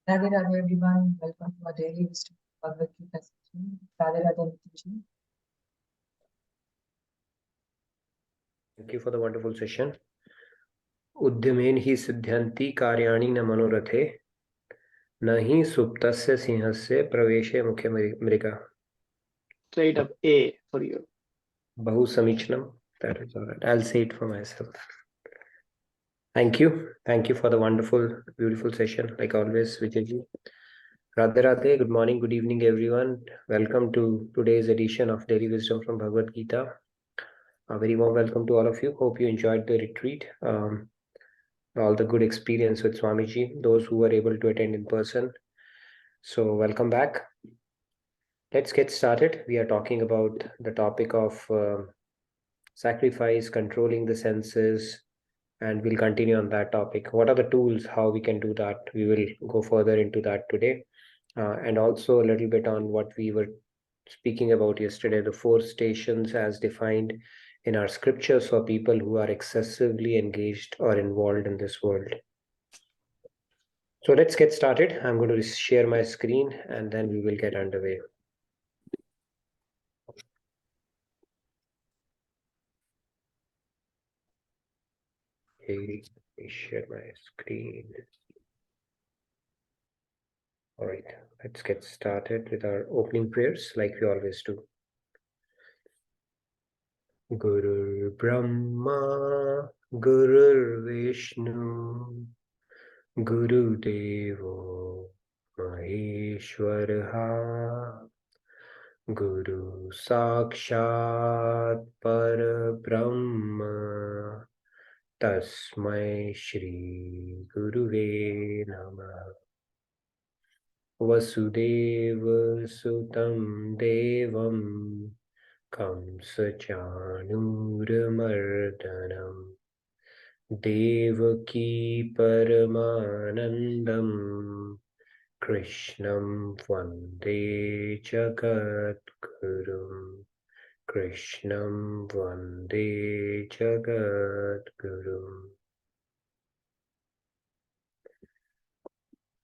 Radhe Radhe everyone, welcome to our daily wisdom Bhagavad Gita session. Radhe Radhe Nitiji. Thank you for the wonderful session. Uddyamen hi siddhyanti karyani na manorathe nahi suptasya sinhasya praveshe mukhe mriga. Straight up A for you. Bahu samichnam. That is all right. I'll say it for myself. Thank you. Thank you for the wonderful, beautiful session. Like always, Vijayji. Radhe Radhe. Good morning, good evening, everyone. Welcome to today's edition of Daily Wisdom from Bhagavad Gita. A very warm welcome to all of you. Hope you enjoyed the retreat. All the good experience with Swamiji, those who were able to attend in person. So welcome back. Let's get started. We are talking about the topic of sacrifice, controlling the senses, and we'll continue on that topic. What are the tools, how we can do that? We will go further into that today. And also a little bit on what we were speaking about yesterday, the 4 stations as defined in our scriptures for people who are excessively engaged or involved in this world. So let's get started. I'm going to share my screen and then we will get underway. Okay, let me share my screen. All right, let's get started with our opening prayers like we always do. Guru Brahma, Guru Vishnu, Guru Devo Maheshwaraha, Guru Sakshat Parabrahma, Tasmai Shri Guruve Namah. Vasudeva Sutam Devam Kamsachanuramardanam Devaki Paramanandam Krishnam Vande Jagadgurum Krishnam Vande Jagadgurum.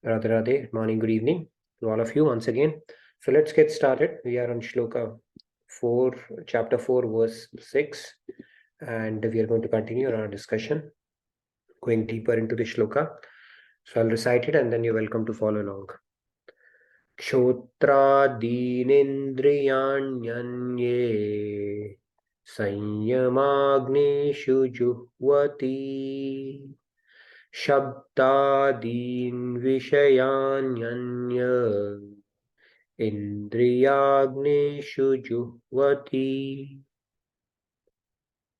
Radhe Radhe, morning, good evening to all of you once again. So let's get started. We are on Shloka 4, chapter 4, verse 6, and we are going to continue our discussion, going deeper into the Shloka. So I'll recite it and then you're welcome to follow along. Kshotrādīnindriyāṇyanye Sanyamagneshu juhvati Shabdādīn Vishayānyanya Indriyagneshu juhvati.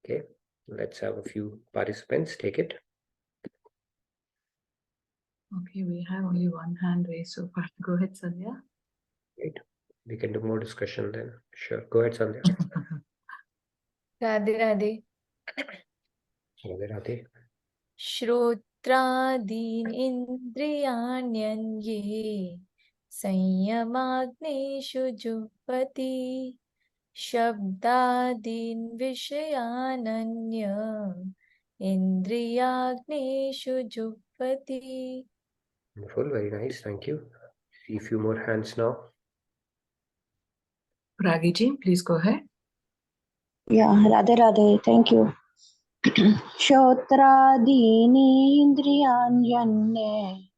Okay, let's have a few participants take it. Okay, we have only one hand raised so far. Go ahead, Sandhya. Right. We can do more discussion then. Sure. Go ahead, Sandhya. Radhe Radhe. Radhe Radhe. Shrotradin indriyanyanye Sanyamagneshu juhvati Shabdadin Vishayananya Indriyagneshu juhvati. Wonderful. Very nice. Thank you. See a few more hands now. Pragiji, please go ahead. Yeah, Radhe Radhe, thank you. Shotrādīni indriyaṇyanye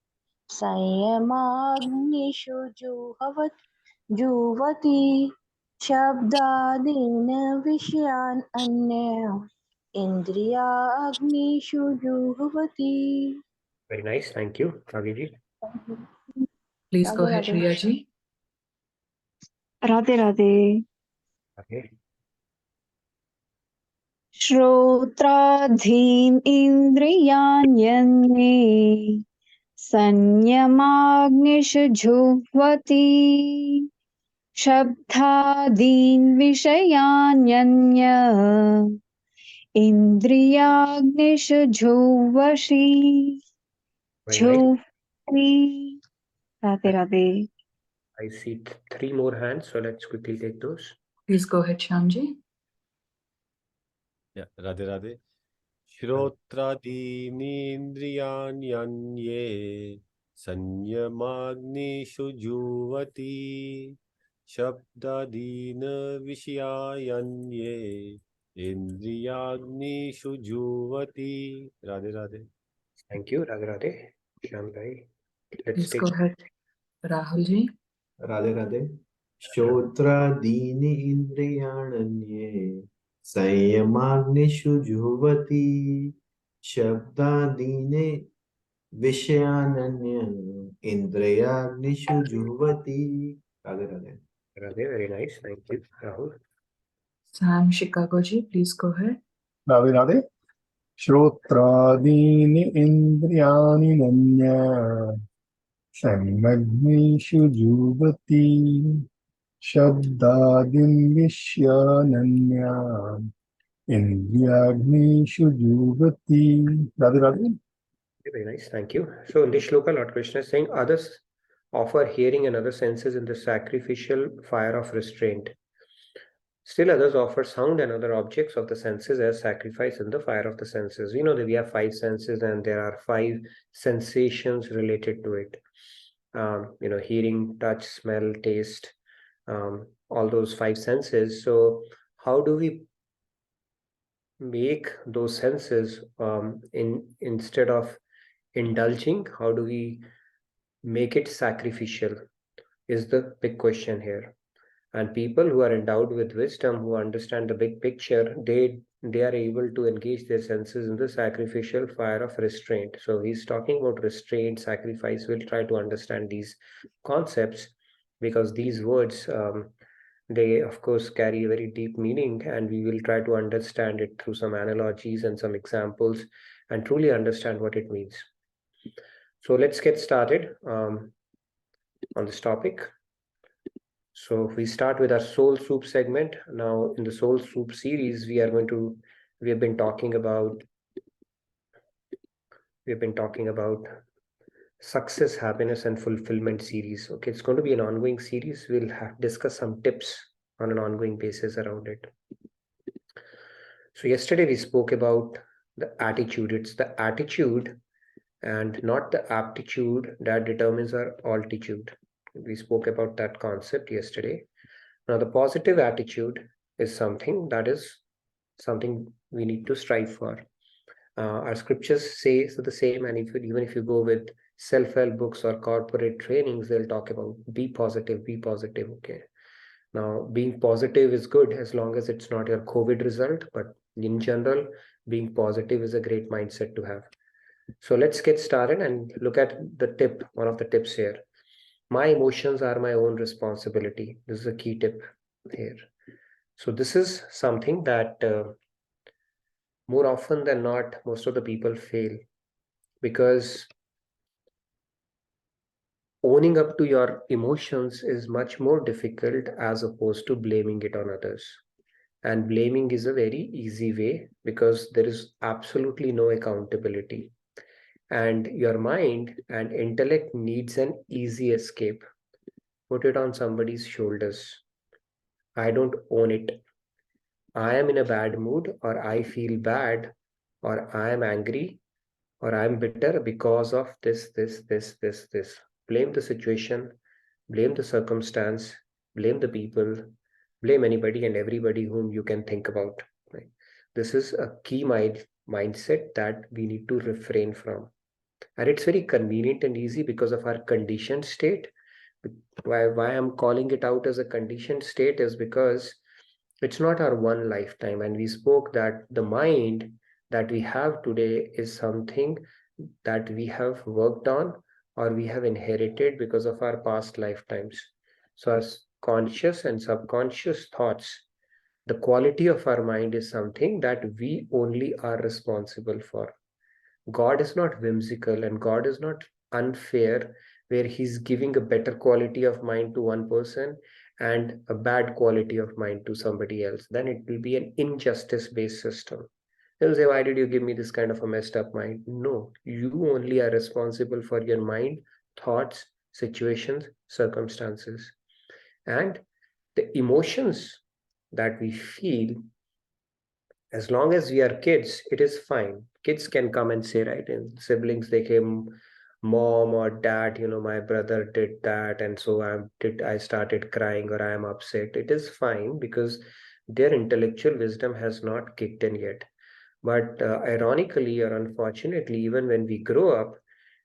Sanyamagneshu juhvati Shabdādīna Vishyan Anya Indriyagneshu juhvati. Very nice. Thank you. Kagiji. Please Radhe go ahead, Radhe. Riyaji. Radhe Radhe. Okay. Shrotraadhīn indriyāṇyanye Sanyamagneshu juhvati Shabdādīn Vishayāṇyanya Indriyagneshu juhvati. Juhvati. Radhe Radhe. I see 3 more hands, so let's quickly take those. Please go ahead, Shyamji. Yeah, Radhe Radhe. Shrotrādīni indriyāṇyanye संयमाग्निषु जुह्वति शब्दादीन विषयान्ये इंद्रियाग्निषु जुह्वति. Radhe Radhe. Thank you, Radhe Radhe. Shyam bhai. Let's Please take go ahead, Rahul ji. Radhe Radhe. श्रोत्रादीनि इन्द्रियाण्ये संयमाग्निषु जुह्वति शब्दादीनि विषयान्ये इन्द्रियाग्निषु जुह्वति. Radhe Radhe. Radhe. Very nice. Thank you, Rahul. Sam Chicago ji, please go ahead. Radhe Radhe. श्रोत्रादीनि इन्द्रियाणि मन्य संयग्निषु जुह्वति शब्दादीन् विषयानन्या इन्द्रियाग्निषु जुह्वति. Radhe Radhe. Very nice. Thank you. So in this shloka, Lord Krishna is saying others offer hearing and other senses in the sacrificial fire of restraint. Still others offer sound and other objects of the senses as sacrifice in the fire of the senses. We know that we have 5 senses and there are 5 sensations related to it. Hearing, touch, smell, taste, all those 5 senses. So how do we make those senses instead of indulging, how do we make it sacrificial is the big question here. And people who are endowed with wisdom, who understand the big picture, they are able to engage their senses in the sacrificial fire of restraint. So he's talking about restraint, sacrifice. We'll try to understand these concepts because these words, they of course carry a very deep meaning, and we will try to understand it through some analogies and some examples and truly understand what it means. So let's get started on this topic. So we start with our Soul Soup segment. Now in the Soul Soup series, we have been talking about success, happiness, and fulfillment series. Okay, it's going to be an ongoing series. We'll discuss some tips on an ongoing basis around it. So yesterday we spoke about the attitude. It's the attitude and not the aptitude that determines our altitude. We spoke about that concept yesterday. Now the positive attitude is something we need to strive for. Our scriptures say the same, and even if you go with self-help books or corporate trainings, they'll talk about be positive, okay. Now being positive is good as long as it's not your COVID result, but in general, being positive is a great mindset to have. So let's get started and look at one of the tips here. My emotions are my own responsibility. This is a key tip here. So this is something that more often than not, most of the people fail, because owning up to your emotions is much more difficult as opposed to blaming it on others. And blaming is a very easy way because there is absolutely no accountability. And your mind and intellect needs an easy escape. Put it on somebody's shoulders. I don't own it. I am in a bad mood, or I feel bad, or I am angry, or I am bitter because of this. Blame the situation, blame the circumstance, blame the people, blame anybody and everybody whom you can think about. Right? This is a key mindset that we need to refrain from. And it's very convenient and easy because of our conditioned state. Why I'm calling it out as a conditioned state is because it's not our one lifetime. And we spoke that the mind that we have today is something that we have worked on or we have inherited because of our past lifetimes. So our conscious and subconscious thoughts, the quality of our mind is something that we only are responsible for. God is not whimsical and God is not unfair, where he's giving a better quality of mind to one person and a bad quality of mind to somebody else. Then it will be an injustice-based system. They'll say, why did you give me this kind of a messed up mind? No, you only are responsible for your mind, thoughts, situations, circumstances. And the emotions that we feel, as long as we are kids, it is fine. Kids can come and say, right, and siblings, they came mom or dad, my brother did that, and so I started crying or I am upset. It is fine because their intellectual wisdom has not kicked in yet. But ironically or unfortunately, even when we grow up,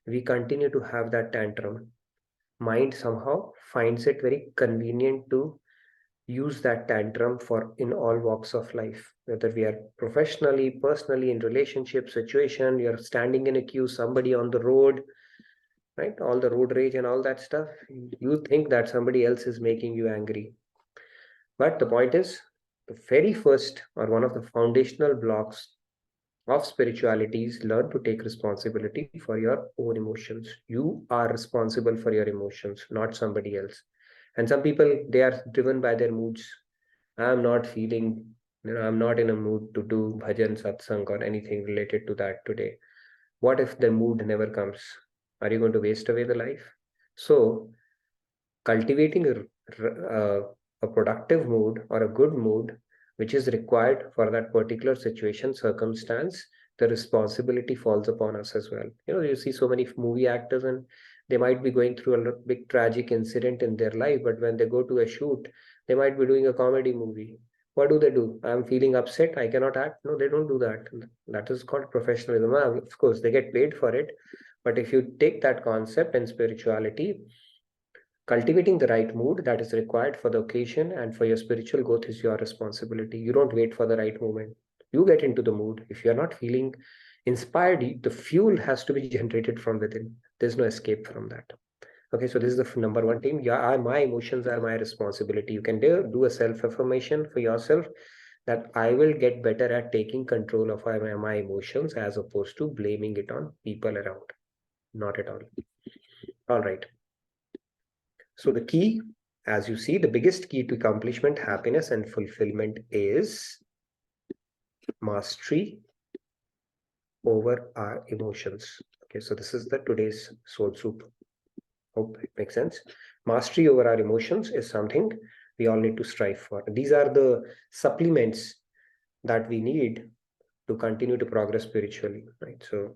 we continue to have that tantrum. Mind somehow finds it very convenient to use that tantrum for in all walks of life, whether we are professionally, personally, in relationship situation, you're standing in a queue, somebody on the road, right? All the road rage and all that stuff. You think that somebody else is making you angry. But the point is, the very first or one of the foundational blocks of spirituality is learn to take responsibility for your own emotions. You are responsible for your emotions, not somebody else. And some people, they are driven by their moods. I'm not feeling, I'm not in a mood to do bhajan, satsang, or anything related to that today. What if the mood never comes? Are you going to waste away the life? So, cultivating a productive mood or a good mood, which is required for that particular situation, circumstance, the responsibility falls upon us as well. You see so many movie actors and they might be going through a big tragic incident in their life, but when they go to a shoot, they might be doing a comedy movie. What do? I'm feeling upset, I cannot act. No, they don't do that. That is called professionalism. Of course, they get paid for it. But if you take that concept in spirituality, cultivating the right mood that is required for the occasion and for your spiritual growth is your responsibility. You don't wait for the right moment. You get into the mood. If you're not feeling inspired, the fuel has to be generated from within. There's no escape from that. Okay, so this is the number one thing. Yeah, my emotions are my responsibility. You can do a self-affirmation for yourself that I will get better at taking control of my emotions as opposed to blaming it on people around. Not at all. All right. So the key, as you see, the biggest key to accomplishment, happiness, and fulfillment is mastery over our emotions. Okay, so this is the today's soul soup. Hope it makes sense. Mastery over our emotions is something we all need to strive for. These are the supplements that we need to continue to progress spiritually, right? So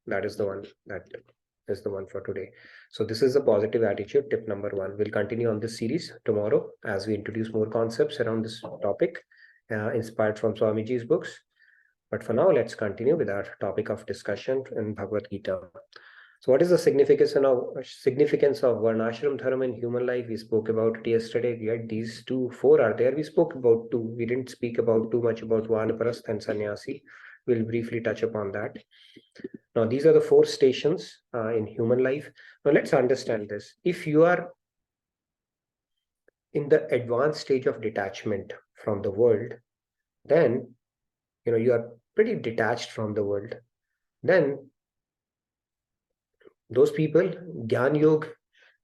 that is the one for today. So this is a positive attitude, tip number one. We'll continue on this series tomorrow as we introduce more concepts around this topic, inspired from Swamiji's books. But for now, let's continue with our topic of discussion in Bhagavad Gita. So what is the significance of Varnashram Dharma in human life? We spoke about it yesterday. We had these four are there. We spoke about two. We didn't speak about too much about Vanaprastha and Sannyasi. We'll briefly touch upon that. Now, these are the four stations in human life. Now, let's understand this. If you are in the advanced stage of detachment from the world, then you are pretty detached from the world. Then those people, Gyan Yoga,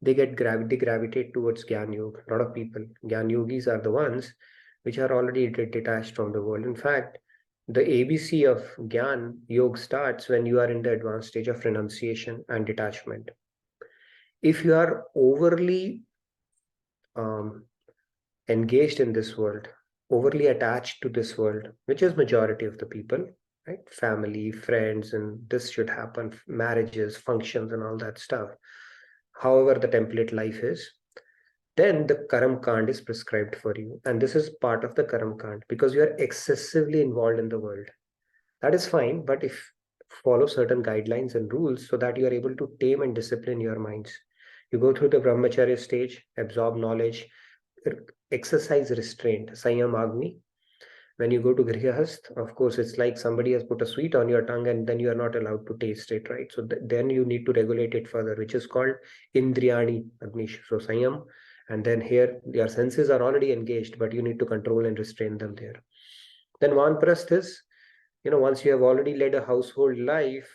they gravitate towards Gyan Yoga. A lot of people, Gyan Yogis are the ones which are already detached from the world. In fact, the ABC of Gyan Yoga starts when you are in the advanced stage of renunciation and detachment. If you are overly engaged in this world, overly attached to this world, which is majority of the people, right? Family, friends, and this should happen, marriages, functions, and all that stuff. However, the template life is, then the Karam Kand is prescribed for you. And this is part of the Karam Kand because you are excessively involved in the world. That is fine, but if follow certain guidelines and rules so that you are able to tame and discipline your minds. You go through the Brahmacharya stage, absorb knowledge, exercise restraint, Sanyam Agni. When you go to Grihastha, of course, it's like somebody has put a sweet on your tongue and then you are not allowed to taste it, right? So then you need to regulate it further, which is called Indriyani Agni. So Sanyam. And then here, your senses are already engaged, but you need to control and restrain them there. Then Vanprastha is, once you have already led a household life,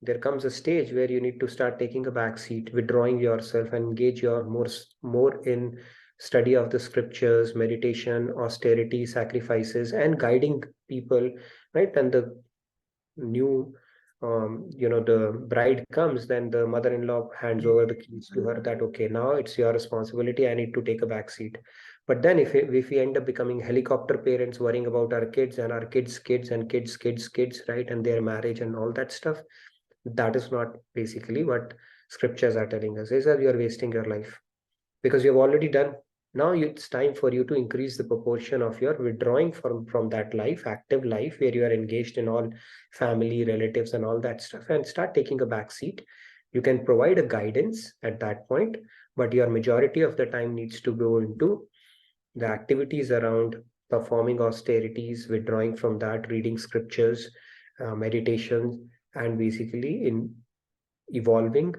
there comes a stage where you need to start taking a back seat, withdrawing yourself and engage your more in study of the scriptures, meditation, austerity, sacrifices, and guiding people, right? And the new the bride comes, then the mother-in-law hands over the keys to her that, okay, now it's your responsibility, I need to take a back seat. But then if we end up becoming helicopter parents, worrying about our kids and our kids' kids and kids', right, and their marriage and all that stuff, That is not basically what scriptures are telling us. Is that you are wasting your life because you have already done. Now it's time for you to increase the proportion of your withdrawing from that life, active life, where you are engaged in all family, relatives, and all that stuff, and start taking a back seat. You can provide a guidance at that point, but your majority of the time needs to go into the activities around performing austerities, withdrawing from that, reading scriptures, meditation, and basically in evolving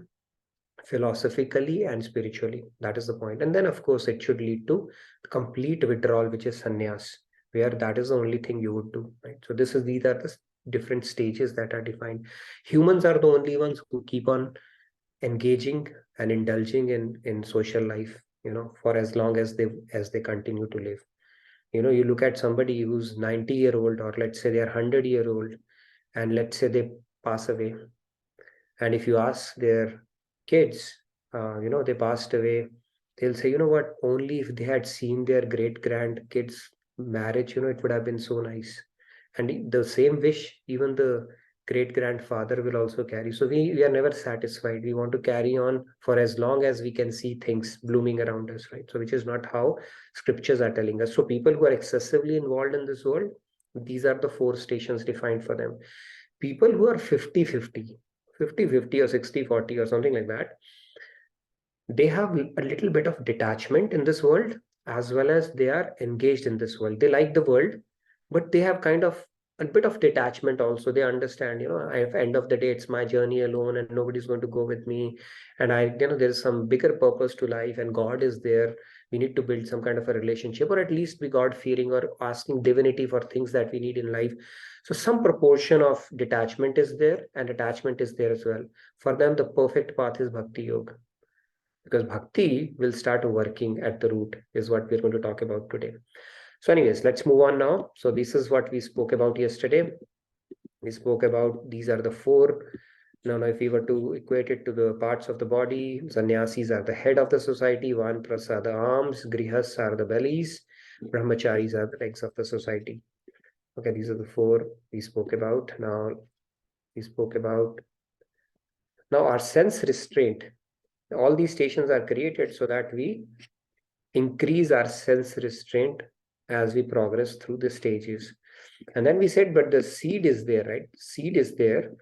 philosophically and spiritually. That is the point. And then, of course, it should lead to complete withdrawal, which is sannyas, where that is the only thing you would do. Right. So these are the different stages that are defined. Humans are the only ones who keep on engaging and indulging in social life, for as long as they continue to live. You look at somebody who's 90-year-old, or let's say they're 100-year-old, and let's say they pass away. And if you ask their kids, they passed away, they'll say, you know what, only if they had seen their great grandkids marriage, it would have been so nice. And the same wish, even the great grandfather will also carry. So we are never satisfied. We want to carry on for as long as we can see things blooming around us, right? So which is not how scriptures are telling us. So people who are excessively involved in this world, these are the 4 stations defined for them. People who are 50-50 or 60-40 or something like that, they have a little bit of detachment in this world, as well as they are engaged in this world. They like the world, but they have kind of a bit of detachment also. They understand, at the end of the day, it's my journey alone and nobody's going to go with me. And there's some bigger purpose to life, and God is there. We need to build some kind of a relationship, or at least be God-fearing, or asking divinity for things that we need in life. So some proportion of detachment is there, and attachment is there as well. For them, the perfect path is Bhakti Yoga, because Bhakti will start working at the root, is what we're going to talk about today. So anyways, let's move on now. So this is what we spoke about yesterday. We spoke about these are the 4. Now, if we were to equate it to the parts of the body, sannyasis are the head of the society, Vanprastha are the arms, grihas are the bellies, brahmacharis are the legs of the society. Okay, these are the 4 we spoke about. Now, our sense restraint. All these stations are created so that we increase our sense restraint as we progress through the stages. And then we said, but the seed is there, right? Seed is there,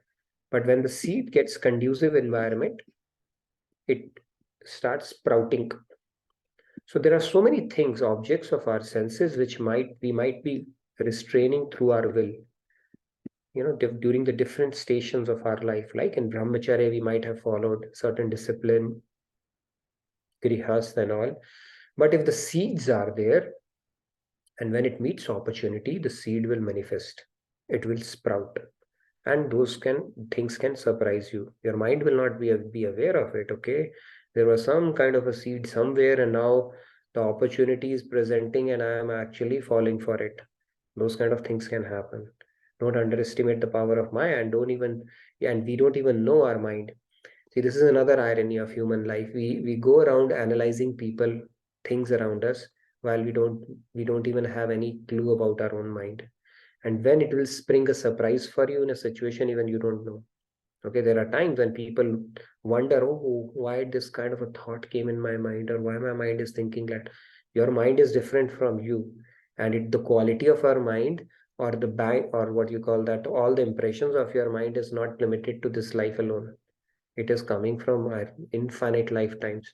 but when the seed gets conducive environment, it starts sprouting. So there are so many things, objects of our senses, which we might be restraining through our will, during the different stations of our life. Like in brahmacharya, we might have followed certain discipline, grihas and all. But if the seeds are there, and when it meets opportunity, the seed will manifest. It will sprout. And those things can surprise you. Your mind will not be aware of it, okay? There was some kind of a seed somewhere, and now the opportunity is presenting and I am actually falling for it. Those kind of things can happen. Don't underestimate the power of Maya, and we don't even know our mind. See, this is another irony of human life. We go around analyzing people, things around us, while we don't even have any clue about our own mind. And when it will spring a surprise for you in a situation even you don't know. Okay, there are times when people wonder, oh, why this kind of a thought came in my mind, or why my mind is thinking that. Your mind is different from you, and the quality of our mind, or or what you call that, all the impressions of your mind is not limited to this life alone. It is coming from our infinite lifetimes,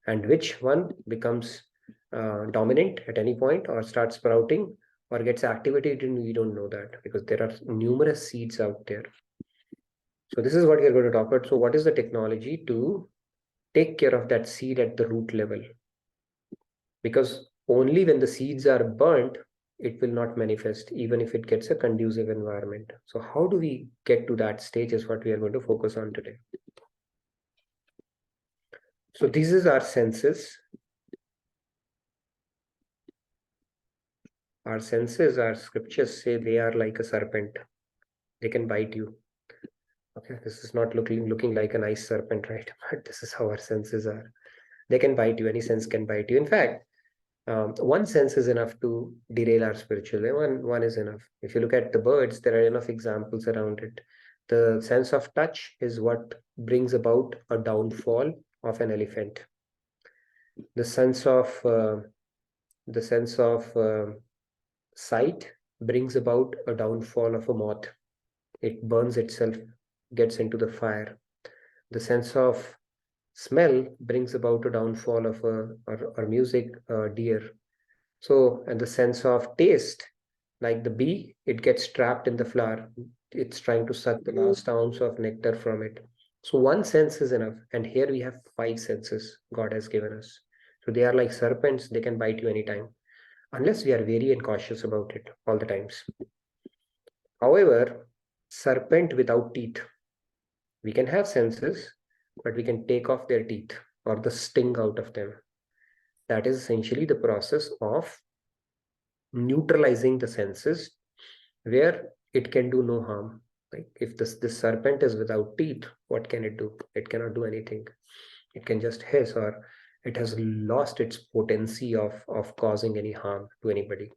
and which one becomes dominant at any point, or starts sprouting, or gets activated, we don't know that, because there are numerous seeds out there. So this is what we're going to talk about. So what is the technology to take care of that seed at the root level? Because only when the seeds are burnt, it will not manifest, even if it gets a conducive environment. So how do we get to that stage is what we are going to focus on today. So this is our senses. Our senses, our scriptures say they are like a serpent. They can bite you. Okay, this is not looking like a nice serpent, right? But this is how our senses are. They can bite you. Any sense can bite you. In fact, one sense is enough to derail our spiritual life. One is enough. If you look at the birds, there are enough examples around it. The sense of touch is what brings about a downfall of an elephant. The sense of sight brings about a downfall of a moth. It burns itself, gets into the fire. The sense of smell brings about a downfall of or music, deer. So, and the sense of taste, like the bee, it gets trapped in the flower. It's trying to suck the last ounce of nectar from it. So one sense is enough. And here we have 5 senses God has given us. So they are like serpents, they can bite you anytime, unless we are wary and cautious about it all the times. However, serpent without teeth, we can have senses, but we can take off their teeth or the sting out of them. That is essentially the process of neutralizing the senses where it can do no harm. Like if this serpent is without teeth, what can it do? It cannot do anything. It can just hiss, or it has lost its potency of causing any harm to anybody.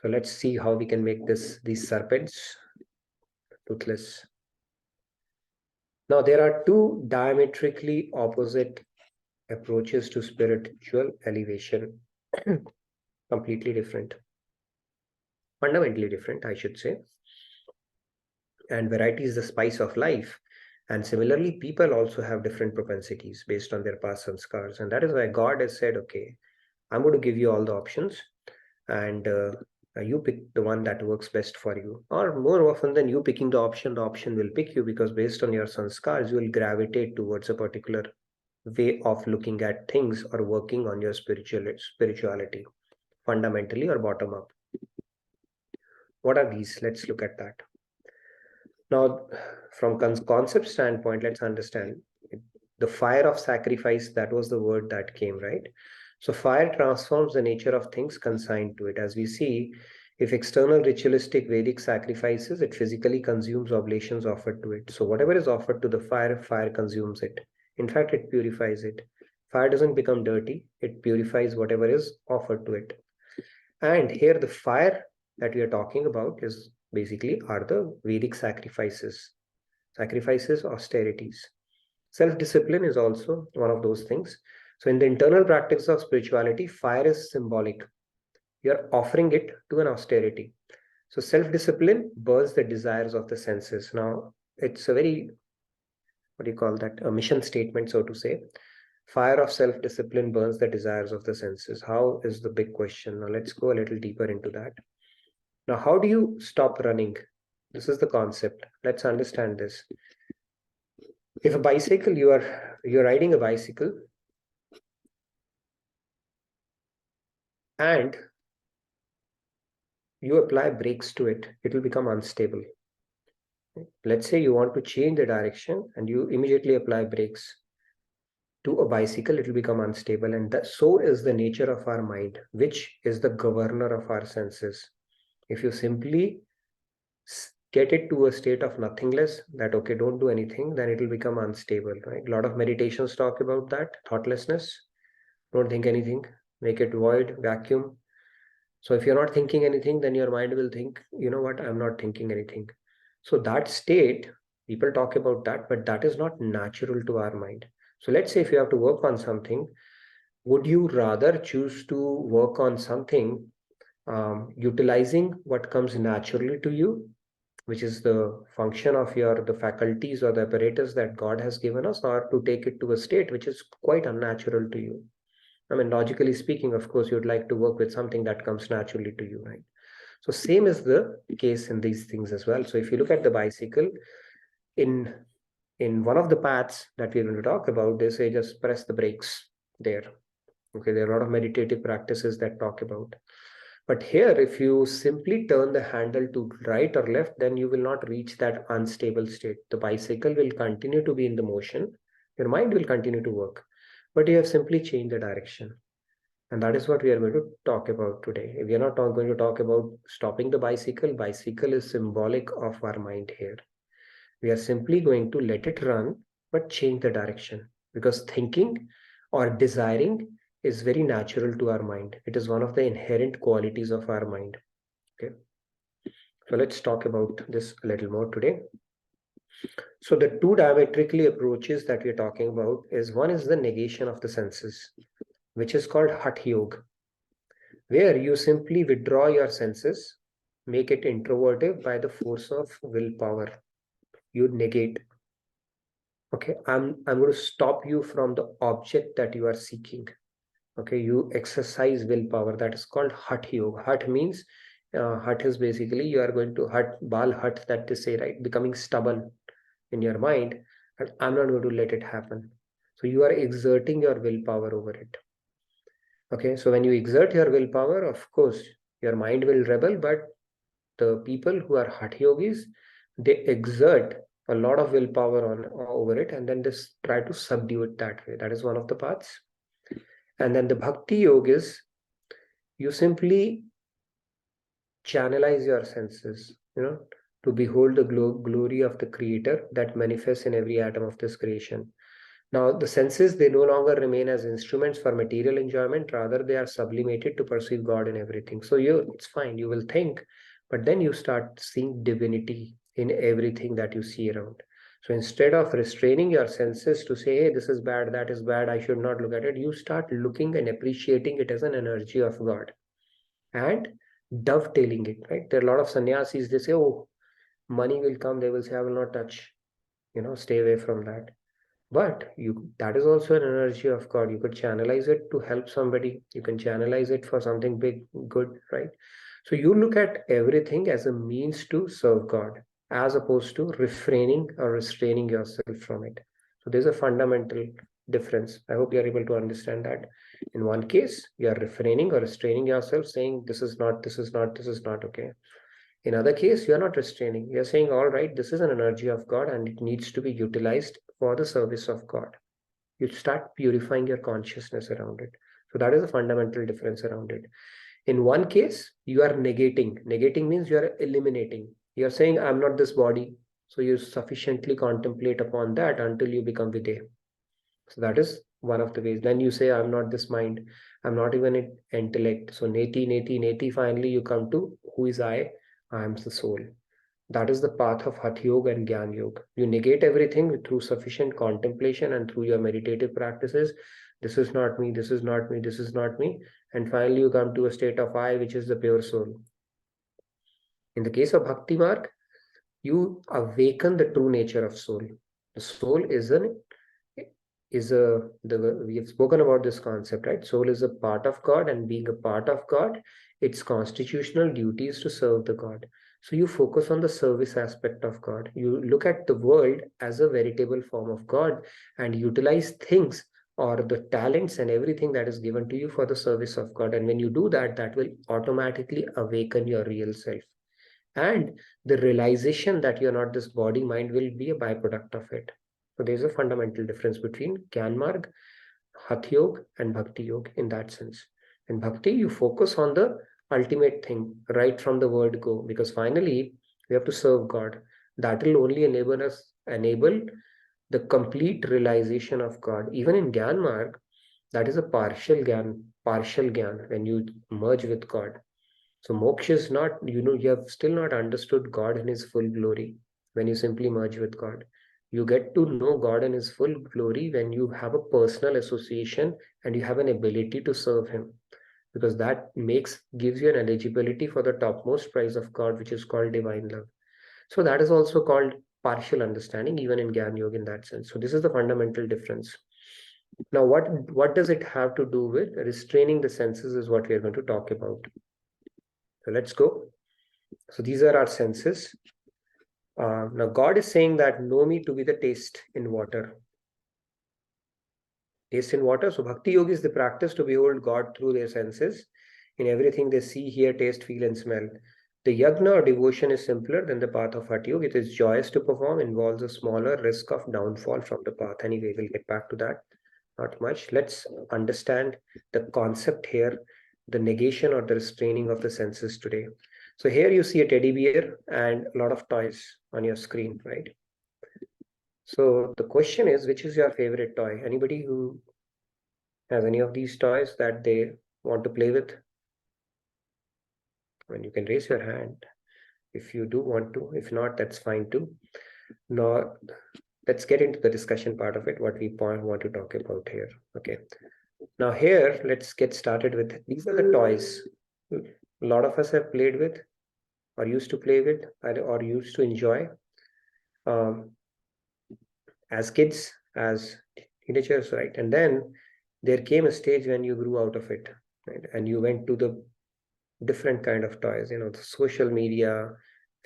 So let's see how we can make these serpents toothless. Now there are 2 diametrically opposite approaches to spiritual elevation. Completely different. Fundamentally different, I should say. And variety is the spice of life. And similarly, people also have different propensities based on their past sanskars. And that is why God has said, okay, I'm going to give you all the options, and you pick the one that works best for you. Or more often than you picking the option will pick you, because based on your sanskars, you will gravitate towards a particular way of looking at things or working on your spirituality, fundamentally or bottom up. What are these? Let's look at that. Now, from concept standpoint, let's understand the fire of sacrifice. That was the word that came, right? So fire transforms the nature of things consigned to it. As we see, if external ritualistic Vedic sacrifices, it physically consumes oblations offered to it. So whatever is offered to the fire, fire consumes it. In fact, it purifies it. Fire doesn't become dirty. It purifies whatever is offered to it. And here the fire that we are talking about is basically are the Vedic sacrifices, austerities. Self-discipline is also one of those things. So in the internal practice of spirituality, fire is symbolic. You are offering it to an austerity. So self-discipline burns the desires of the senses. Now, it's a very, what do you call that? A mission statement, so to say. Fire of self-discipline burns the desires of the senses. How is the big question? Now, let's go a little deeper into that. Now, how do you stop running? This is the concept. Let's understand this. If a bicycle, you're riding a bicycle, and you apply brakes to it, it will become unstable. Let's say you want to change the direction and you immediately apply brakes to a bicycle, it will become unstable. And so is the nature of our mind, which is the governor of our senses. If you simply get it to a state of nothingness, that okay, don't do anything, then it will become unstable, right? A lot of meditations talk about that, thoughtlessness. Don't think anything, make it void, vacuum. So if you're not thinking anything, then your mind will think, you know what, I'm not thinking anything. So that state, people talk about that, but that is not natural to our mind. So let's say if you have to work on something, would you rather choose to work on something utilizing what comes naturally to you, which is the function of the faculties or the apparatus that God has given us, or to take it to a state which is quite unnatural to you? I mean, logically speaking, of course, you'd like to work with something that comes naturally to you, right? So same is the case in these things as well. So if you look at the bicycle, in one of the paths that we're going to talk about, they say just press the brakes there. Okay, there are a lot of meditative practices that talk about. But here, if you simply turn the handle to right or left, then you will not reach that unstable state. The bicycle will continue to be in the motion. Your mind will continue to work, but you have simply changed the direction. And that is what we are going to talk about today. We are not going to talk about stopping the bicycle. Bicycle is symbolic of our mind here. We are simply going to let it run, but change the direction, because thinking or desiring is very natural to our mind. It is one of the inherent qualities of our mind. Okay. So let's talk about this a little more today. So the two diametrically approaches that we're talking about is, one is the negation of the senses, which is called Hatha Yoga, where you simply withdraw your senses, make it introvertive by the force of willpower. You negate. Okay, I'm going to stop you from the object that you are seeking. Okay, you exercise willpower. That is called Hatha Yoga. Hatha means, Hatha is basically you are going to bal hat, that they say, right? Becoming stubborn in your mind. And I'm not going to let it happen. So you are exerting your willpower over it. Okay, so when you exert your willpower, of course, your mind will rebel, but the people who are Hatha Yogis, they exert a lot of willpower over it, and then just try to subdue it that way. That is one of the paths. And then the Bhakti Yoga is, you simply channelize your senses, to behold the glory of the Creator that manifests in every atom of this creation. Now, the senses, they no longer remain as instruments for material enjoyment. Rather, they are sublimated to perceive God in everything. So it's fine, you will think, but then you start seeing divinity in everything that you see around. So instead of restraining your senses to say, hey, this is bad, that is bad, I should not look at it, you start looking and appreciating it as an energy of God and dovetailing it, right? There are a lot of sannyasis, they say, oh, money will come, they will say, I will not touch, stay away from that. But that is also an energy of God. You could channelize it to help somebody. You can channelize it for something big, good, right? So you look at everything as a means to serve God, as opposed to refraining or restraining yourself from it. So there's a fundamental difference. I hope you're able to understand that. In one case, you're refraining or restraining yourself, saying this is not, this is not, this is not okay. In other case, you're not restraining. You're saying, all right, this is an energy of God and it needs to be utilized for the service of God. You start purifying your consciousness around it. So that is a fundamental difference around it. In one case, you are negating. Negating means you are eliminating. You're saying, I'm not this body. So you sufficiently contemplate upon that until you become Vidya. So that is one of the ways. Then you say, I'm not this mind. I'm not even an intellect. So neti, finally you come to, who is I? I am the soul. That is the path of Hatha Yoga and Gyan Yoga. You negate everything through sufficient contemplation and through your meditative practices. This is not me, this is not me, this is not me. And finally you come to a state of I, which is the pure soul. In the case of Bhakti Marg, you awaken the true nature of soul. The soul we have spoken about this concept, right? Soul is a part of God, and being a part of God, its constitutional duty is to serve the God. So you focus on the service aspect of God. You look at the world as a veritable form of God and utilize things or the talents and everything that is given to you for the service of God. And when you do that, that will automatically awaken your real self. And the realization that you're not this body mind will be a byproduct of it. So there's a fundamental difference between Gyan Marg, Hatha Yoga, and Bhakti Yoga in that sense. In Bhakti, you focus on the ultimate thing right from the word go, because finally we have to serve God. That will only enable the complete realization of God. Even in Gyan Marg, that is a partial Gyan when you merge with God. So moksha is not, you have still not understood God in his full glory when you simply merge with God. You get to know God in his full glory when you have a personal association and you have an ability to serve him, because that gives you an eligibility for the topmost prize of God, which is called divine love. So that is also called partial understanding, even in Gyan Yoga in that sense. So this is the fundamental difference. Now, what does it have to do with restraining the senses is what we are going to talk about. So let's go. So these are our senses. Now God is saying that know me to be the taste in water. Taste in water. So Bhakti Yoga is the practice to behold God through their senses in everything they see, hear, taste, feel, and smell. The yagna or devotion is simpler than the path of Hatha Yoga. It is joyous to perform, involves a smaller risk of downfall from the path. Anyway, we'll get back to that. Not much. Let's understand the concept here, the negation or the restraining of the senses today. So here you see a teddy bear and a lot of toys on your screen, right? So the question is, which is your favorite toy? Anybody who has any of these toys that they want to play with? When you can raise your hand. if you do want to. If not, that's fine too. Now, let's get into the discussion part of it, what we want to talk about here. Okay. Now here, let's get started with, these are the toys a lot of us have played with, or used to play with, or used to enjoy as kids, as teenagers, right? And then there came a stage when you grew out of it, right? And you went to the different kind of toys, you know, the social media,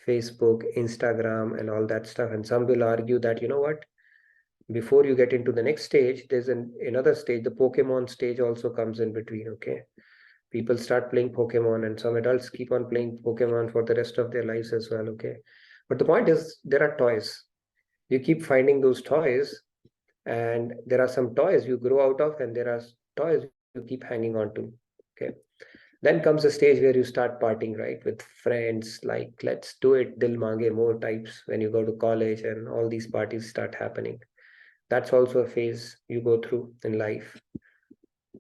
Facebook, Instagram, and all that stuff. And some will argue that, you know what, before you get into the next stage, there's another stage, the Pokemon stage also comes in between, okay? People start playing Pokemon, and some adults keep on playing Pokemon for the rest of their lives as well, okay? But the point is, there are toys. You keep finding those toys, and there are some toys you grow out of, and there are toys you keep hanging on to, okay? Then comes a stage where you start partying, right, with friends, like, let's do it, dil mange more types, when you go to college and all these parties start happening. That's also a phase you go through in life.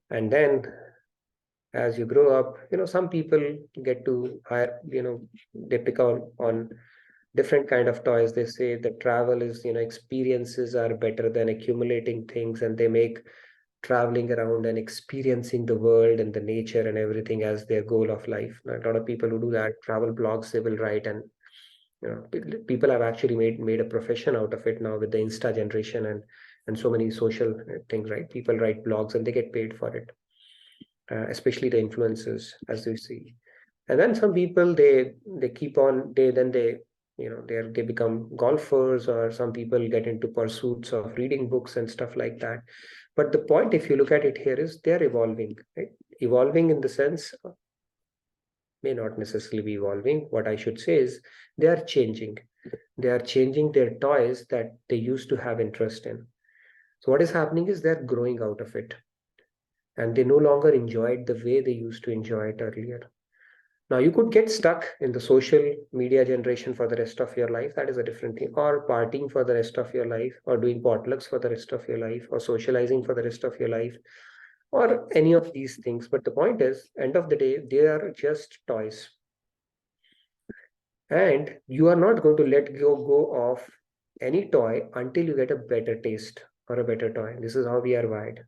And then as you grow up, you know, some people get to hire, you know, they pick on different kind of toys. They say that travel is, you know, experiences are better than accumulating things, and they make traveling around and experiencing the world and the nature and everything as their goal of life. A lot of people who do that, travel blogs they will write, and you know, people have actually made a profession out of it now with the Insta generation and so many social things, right? People write blogs and they get paid for it, especially the influencers, as we see. And then some people they keep on, they you know, they become golfers, or some people get into pursuits of reading books and stuff like that. But the point, if you look at it here, is they're evolving, right? Evolving in the sense, may not necessarily be evolving. What I should say is they are changing. They are changing their toys that they used to have interest in. So what is happening is they're growing out of it, and they no longer enjoy it the way they used to enjoy it earlier. Now, you could get stuck in the social media generation for the rest of your life. That is a different thing. Or partying for the rest of your life, or doing potlucks for the rest of your life, or socializing for the rest of your life, or any of these things. But the point is, end of the day, they are just toys. And you are not going to let go of any toy until you get a better taste or a better toy. This is how we are wired.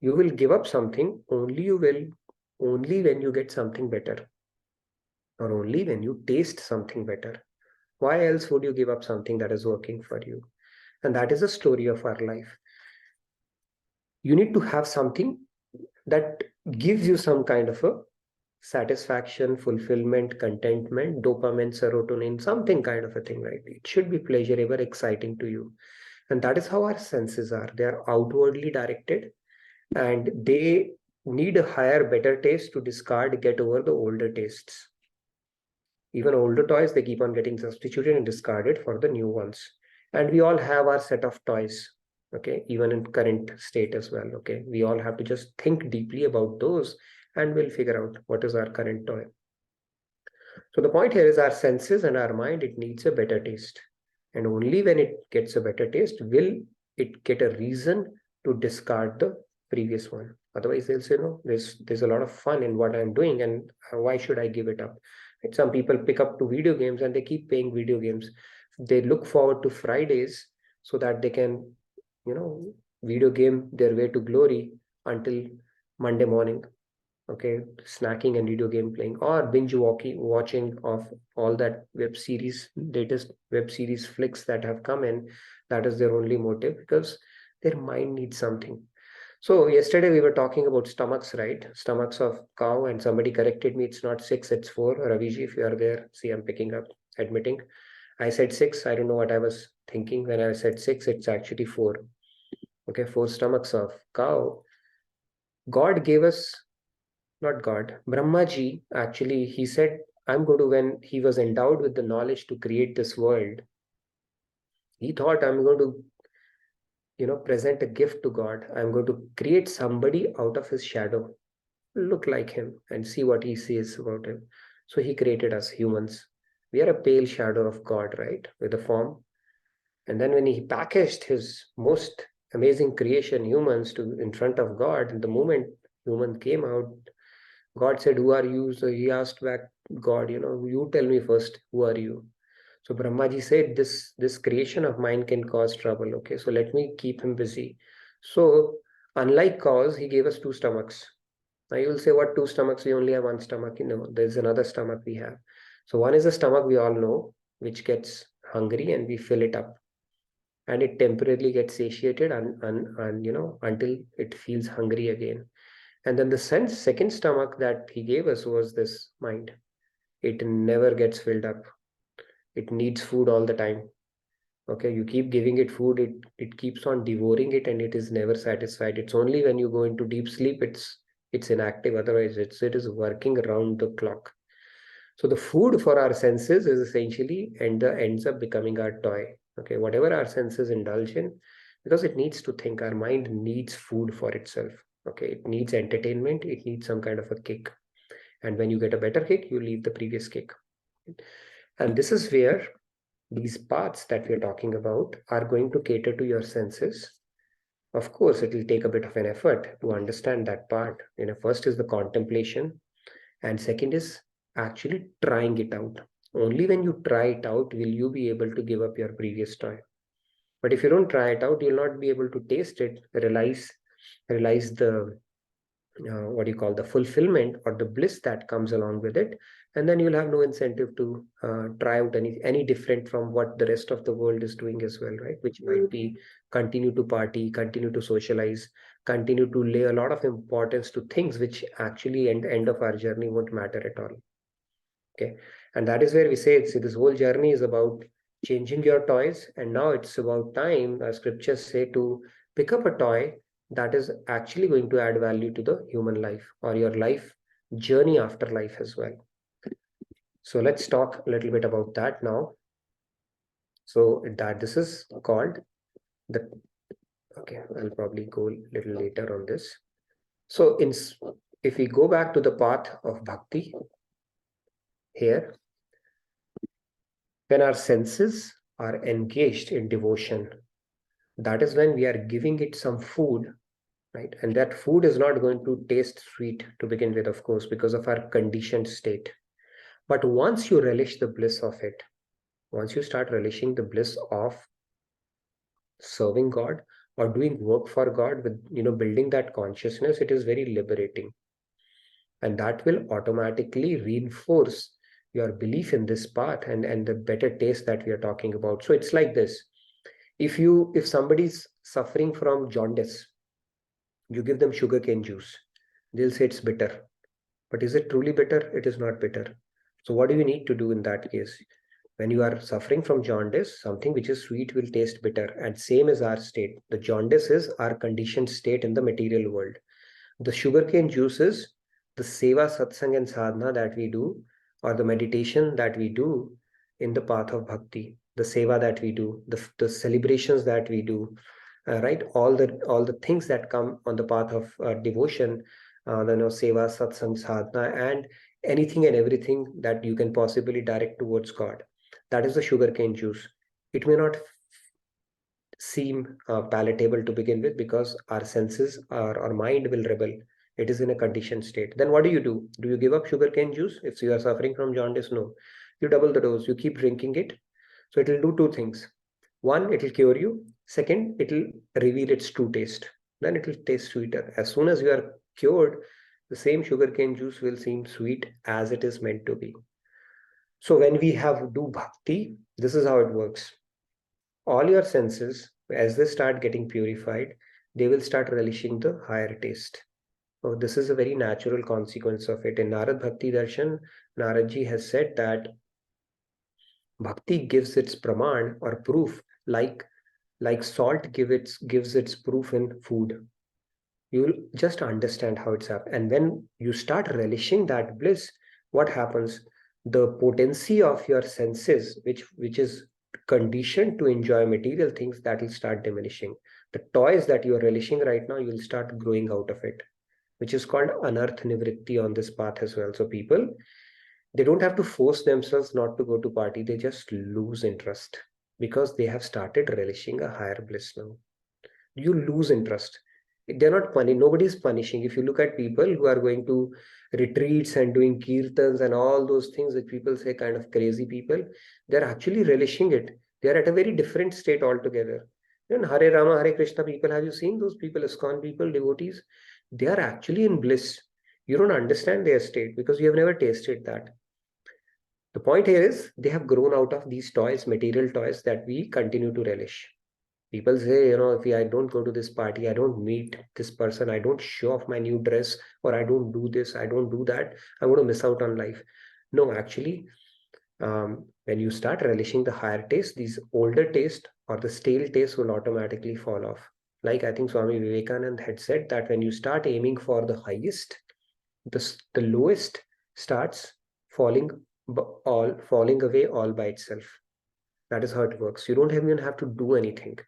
You will give up something only when you get something better, or only when you taste something better. Why else would you give up something that is working for you? And that is the story of our life. You need to have something that gives you some kind of a satisfaction, fulfillment, contentment, dopamine, serotonin, something kind of a thing, right? It should be pleasurable, exciting to you. And that is how our senses are. They are outwardly directed, and they need a higher, better taste to discard, get over the older tastes. Even older toys, they keep on getting substituted and discarded for the new ones. And we all have our set of toys, okay, even in current state as well, okay? We all have to just think deeply about those, and we'll figure out what is our current toy. So the point here is our senses and our mind, it needs a better taste. And only when it gets a better taste will it get a reason to discard the previous one. Otherwise, they'll say, no, there's a lot of fun in what I'm doing, and why should I give it up? Right? Some people pick up to video games and they keep playing video games. They look forward to Fridays so that they can, you know, video game their way to glory until Monday morning. Okay, snacking and video game playing, or binge watching of all that web series, latest web series flicks that have come in. That is their only motive, because their mind needs something. So yesterday we were talking about stomachs, right? Stomachs of cow, and somebody corrected me. It's not 6, it's 4. Raviji, if you are there, see, I'm picking up, admitting. I said 6. I don't know what I was thinking when I said 6. It's actually 4. Okay, 4 stomachs of cow. God gave us, not God, Brahmaji, actually, he said, I'm going to, when he was endowed with the knowledge to create this world, he thought, I'm going to, you know, present a gift to God. I'm going to create somebody out of his shadow, look like him, and see what he says about him. So he created us humans. We are a pale shadow of God, right? With a form. And then when he packaged his most amazing creation, humans, in front of God, and the moment human came out, God said, who are you? So he asked back, God, you tell me first, who are you? So Brahmaji said, this creation of mine can cause trouble. Okay, so let me keep him busy. So unlike cause, he gave us two stomachs. Now you will say, what two stomachs? We only have one stomach. There's another stomach we have. So one is the stomach we all know, which gets hungry and we fill it up. And it temporarily gets satiated until it feels hungry again. And then the second stomach that he gave us was this mind. It never gets filled up. It needs food all the time. Okay, you keep giving it food, it keeps on devouring it, and it is never satisfied. It's only when you go into deep sleep, it's inactive. Otherwise, it is working around the clock. So the food for our senses is essentially ends up becoming our toy. Okay, whatever our senses indulge in, because it needs to think. Our mind needs food for itself. Okay, it needs entertainment. It needs some kind of a kick. And when you get a better kick, you leave the previous kick. And this is where these paths that we're talking about are going to cater to your senses. Of course, it will take a bit of an effort to understand that part. First is the contemplation, and second is actually trying it out. Only when you try it out will you be able to give up your previous toy. But if you don't try it out, you'll not be able to taste it, realize the the fulfillment or the bliss that comes along with it, and then you'll have no incentive to try out any different from what the rest of the world is doing as well, right? Which might be continue to party, continue to socialize, continue to lay a lot of importance to things which actually at the end of our journey won't matter at all. Okay, and that is where we say, see, this whole journey is about changing your toys, and now it's about time, as scriptures say, to pick up a toy that is actually going to add value to the human life or your life journey after life as well. So let's talk a little bit about that now. So this is called okay, I'll probably go a little later on this. So if we go back to the path of bhakti here, when our senses are engaged in devotion, that is when we are giving it some food, right? And that food is not going to taste sweet to begin with, of course, because of our conditioned state. But once you relish the bliss of it, once you start relishing the bliss of serving God or doing work for God with, building that consciousness, it is very liberating. And that will automatically reinforce your belief in this path and the better taste that we are talking about. So it's like this. If somebody's suffering from jaundice, you give them sugarcane juice, they'll say it's bitter. But is it truly bitter? It is not bitter. So what do you need to do in that case? When you are suffering from jaundice, something which is sweet will taste bitter. And same as our state. The jaundice is our conditioned state in the material world. The sugarcane juice is the seva, satsang and sadhana that we do, or the meditation that we do in the path of bhakti, the seva that we do, the celebrations that we do, right? All the things that come on the path of devotion, seva, satsang, sadhana, and anything and everything that you can possibly direct towards God. That is the sugarcane juice. It may not seem palatable to begin with because our senses, our mind will rebel. It is in a conditioned state. Then what do? Do you give up sugarcane juice if you are suffering from jaundice? No. You double the dose. You keep drinking it. So it will do two things. One, it will cure you. Second, it will reveal its true taste. Then it will taste sweeter. As soon as you are cured, the same sugarcane juice will seem sweet as it is meant to be. So when we do bhakti, this is how it works. All your senses, as they start getting purified, they will start relishing the higher taste. So this is a very natural consequence of it. In Narad Bhakti Darshan, Naradji has said that bhakti gives its praman or proof like salt gives its proof in food. You will just understand how it's happened. And when you start relishing that bliss, what happens? The potency of your senses, which is conditioned to enjoy material things, that will start diminishing. The toys that you are relishing right now, you will start growing out of it, which is called anarth nivritti on this path as well. So people, they don't have to force themselves not to go to party. They just lose interest because they have started relishing a higher bliss now. You lose interest. They're not punishing. Nobody's punishing. If you look at people who are going to retreats and doing kirtans and all those things that people say kind of crazy people, they're actually relishing it. They're at a very different state altogether. Hare Rama, Hare Krishna people, have you seen those people, ISKCON people, devotees? They are actually in bliss. You don't understand their state because you have never tasted that. The point here is they have grown out of these toys, material toys that we continue to relish. People say, if I don't go to this party, I don't meet this person, I don't show off my new dress, or I don't do this, I don't do that, I'm going to miss out on life. No, actually, when you start relishing the higher taste, these older taste or the stale taste will automatically fall off. Like I think Swami Vivekananda had said that when you start aiming for the highest, the lowest starts falling away all by itself. That is how it works. You don't even have to do anything.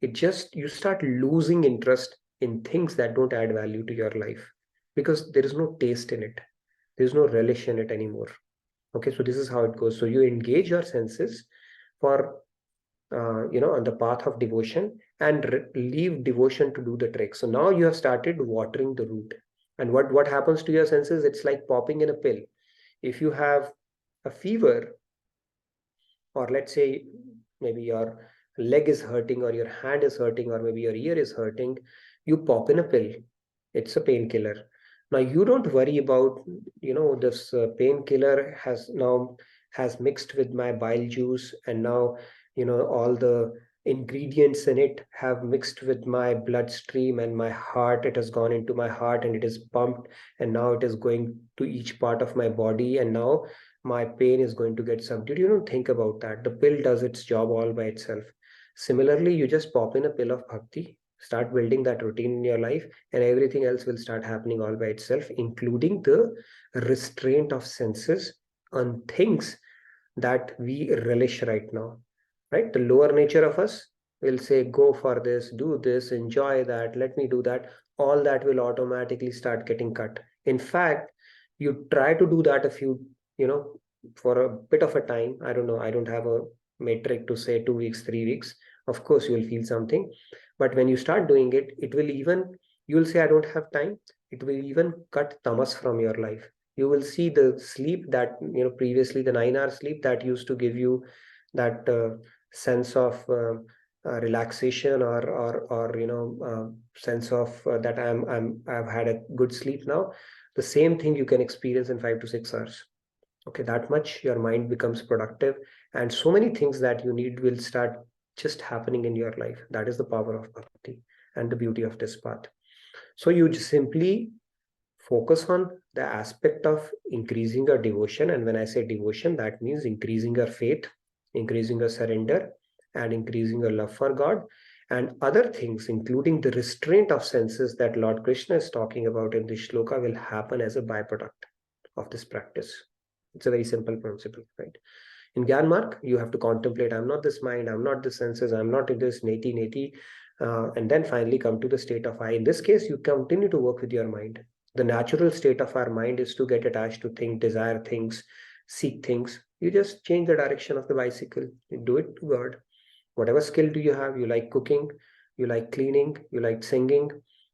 You start losing interest in things that don't add value to your life because there is no taste in it. There's no relish in it anymore. Okay, so this is how it goes. So you engage your senses for, on the path of devotion and leave devotion to do the trick. So now you have started watering the root. And what happens to your senses? It's like popping in a pill. If you have a fever, or let's say maybe your leg is hurting or your hand is hurting or maybe your ear is hurting, you pop in a pill. It's a painkiller. Now you don't worry about, this painkiller has mixed with my bile juice, and now, all the ingredients in it have mixed with my bloodstream and my heart. It has gone into my heart and it is pumped, and now it is going to each part of my body, and now my pain is going to get subdued. You don't think about that. The pill does its job all by itself. Similarly, you just pop in a pill of bhakti, start building that routine in your life, and everything else will start happening all by itself, including the restraint of senses on things that we relish right now. Right? The lower nature of us will say, go for this, do this, enjoy that, let me do that. All that will automatically start getting cut. In fact, you try to do that for a bit of a time. I don't know. I don't have a metric to say 2 weeks, 3 weeks. Of course, you will feel something. But when you start doing it, you will say, I don't have time. It will even cut tamas from your life. You will see the sleep that, previously the 9-hour sleep that used to give you that sense of relaxation or sense of that I've had a good sleep now. The same thing you can experience in 5 to 6 hours. Okay, that much your mind becomes productive, and so many things that you need will start just happening in your life. That is the power of bhakti and the beauty of this path. So you just simply focus on the aspect of increasing your devotion. And when I say devotion, that means increasing your faith, increasing your surrender, and increasing your love for God, and other things, including the restraint of senses that Lord Krishna is talking about in this shloka, will happen as a byproduct of this practice. It's a very simple principle, right? In Gyan Marg, you have to contemplate, I'm not this mind, I'm not the senses, I'm not in this neti, and then finally come to the state of I. In this case, you continue to work with your mind. The natural state of our mind is to get attached to things, desire things, seek things. You just change the direction of the bicycle. You do it to God. Whatever skill do you have, you like cooking, you like cleaning, you like singing,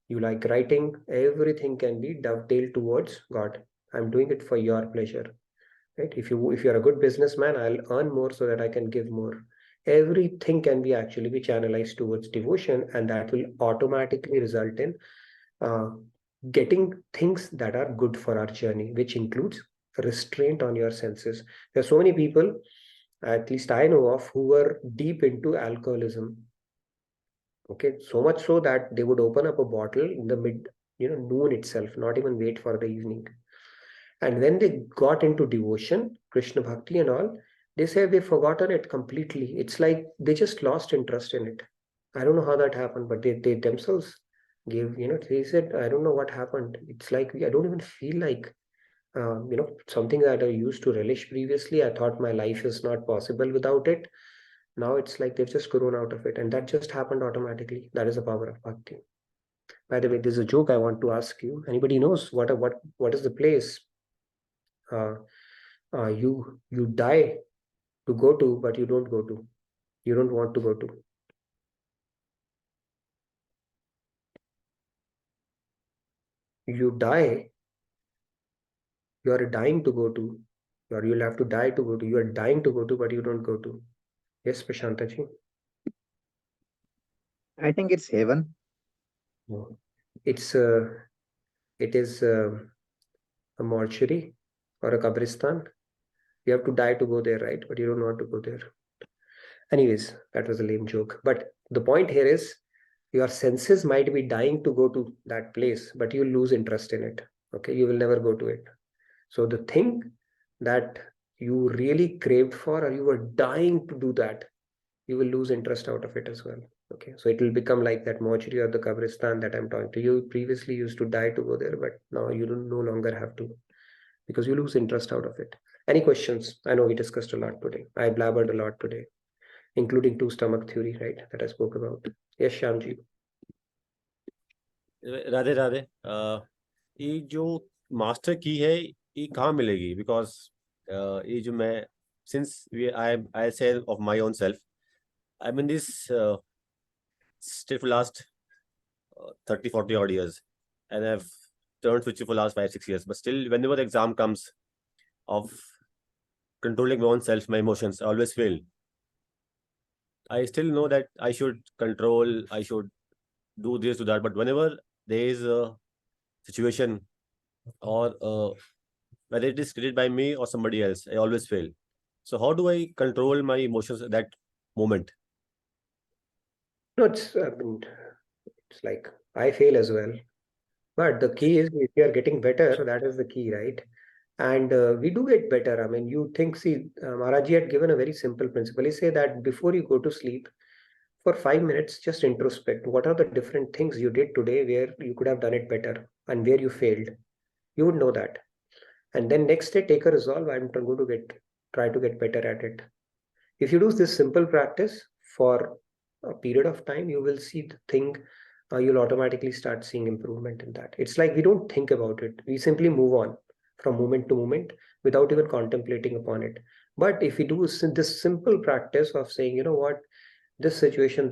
you like writing, everything can be dovetailed towards God. I'm doing it for your pleasure. Right? If you're a good businessman, I'll earn more so that I can give more. Everything can be actually be channelized towards devotion, and that will automatically result in getting things that are good for our journey, which includes restraint on your senses. There are so many people, at least I know of, who were deep into alcoholism. Okay, so much so that they would open up a bottle in the noon itself, not even wait for the evening. And when they got into devotion, Krishna Bhakti and all, they say they've forgotten it completely. It's like they just lost interest in it. I don't know how that happened, but they themselves gave, they said, I don't know what happened. It's like, I don't even feel like, something that I used to relish previously. I thought my life is not possible without it. Now it's like they've just grown out of it. And that just happened automatically. That is the power of Bhakti. By the way, there's a joke I want to ask you. Anybody knows what is the place you die to go to, but you don't go to, you don't want to go to? you die, you are dying to go to, or you'll have to die to go to, you are dying to go to, but you don't go to. Yes, Prashantaji? I think it's heaven. No. It is a mortuary or a kabristan. You have to die to go there, right? But you don't want to go there. Anyways, that was a lame joke. But the point here is your senses might be dying to go to that place, but you lose interest in it. Okay, you will never go to it. So the thing that you really craved for, or you were dying to do that, you will lose interest out of it as well. Okay, so it will become like that mortuary or the kabristan that I'm talking to. You previously used to die to go there, but now you don't no longer have to, because you lose interest out of it. Any questions? I know we discussed a lot today. I blabbered a lot today, including two stomach theory, right? That I spoke about. Yes, Shyamji. Radhe Radhe ये जो master की है ये कहाँ मिलेगी? Because ये जो मैं सिंस आई से of my own self I mean this still for last 30-40 odd years, and I've turned switchy for last 5-6 years, but still whenever the exam comes of controlling my own self, my emotions, I always fail. I still know that I should control, I should do this, do that, but whenever there is a situation or whether it is created by me or somebody else, I always fail. So how do I control my emotions at that moment? No, it's like I fail as well. But the key is if you are getting better, that is the key, right? And we do get better. I mean, you think, see, Maharaji had given a very simple principle. He said that before you go to sleep, for 5 minutes, just introspect. What are the different things you did today where you could have done it better and where you failed? You would know that. And then next day, take a resolve. I'm going to try to get better at it. If you do this simple practice for a period of time, you will see the thing, you'll automatically start seeing improvement in that. It's like we don't think about it. We simply move on from moment to moment without even contemplating upon it. But if we do this simple practice of saying, you know what, this situation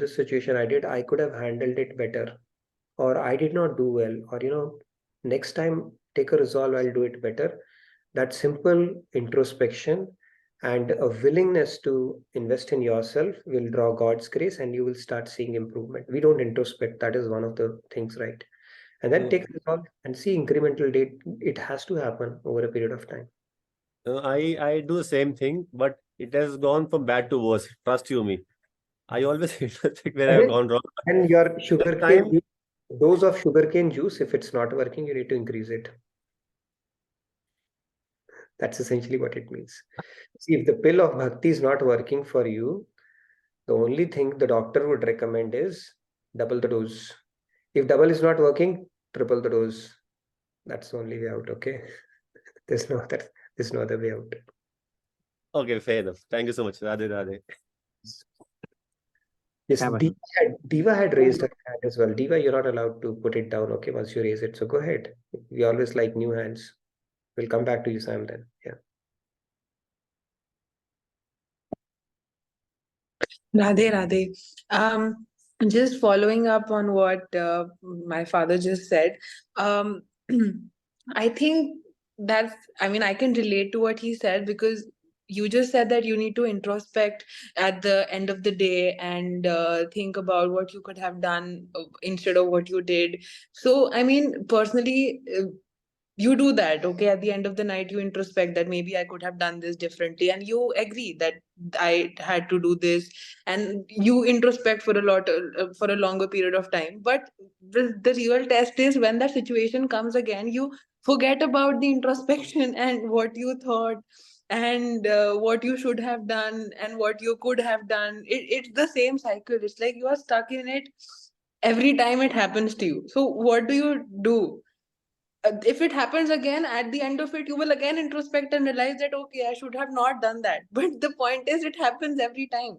I could have handled it better, or I did not do well, or, you know, next time take a resolve, I'll do it better. That simple introspection and a willingness to invest in yourself will draw God's grace and you will start seeing improvement. We don't introspect. That is one of the things, right? And then take a resolve and see incremental date. It has to happen over a period of time. I do the same thing, but it has gone from bad to worse. Trust you me. I always think where I've gone wrong. And your sugarcane dose of sugarcane juice, if it's not working, you need to increase it. That's essentially what it means. See, if the pill of bhakti is not working for you, the only thing the doctor would recommend is double the dose. If double is not working, triple the dose. That's the only way out, okay? There's no other way out. Okay, fair enough. Thank you so much. Radhe Radhe. Yes, Diva had raised her hand as well. Diva, you're not allowed to put it down, okay, once you raise it. So go ahead. We always like new hands. We'll come back to you, Sam, then. Yeah. Radhe Radhe. Just following up on what my father just said, I think I can relate to what he said, because you just said that you need to introspect at the end of the day and think about what you could have done instead of what you did. So, I mean, personally, you do that, okay? At the end of the night, you introspect that maybe I could have done this differently, and you agree that I had to do this, and you introspect for a longer period of time. But the real test is when that situation comes again, you forget about the introspection and what you thought and what you should have done and what you could have done. It's the same cycle. It's like you are stuck in it every time it happens to you. So what do? If it happens again, at the end of it, you will again introspect and realize that, okay, I should have not done that. But the point is, it happens every time.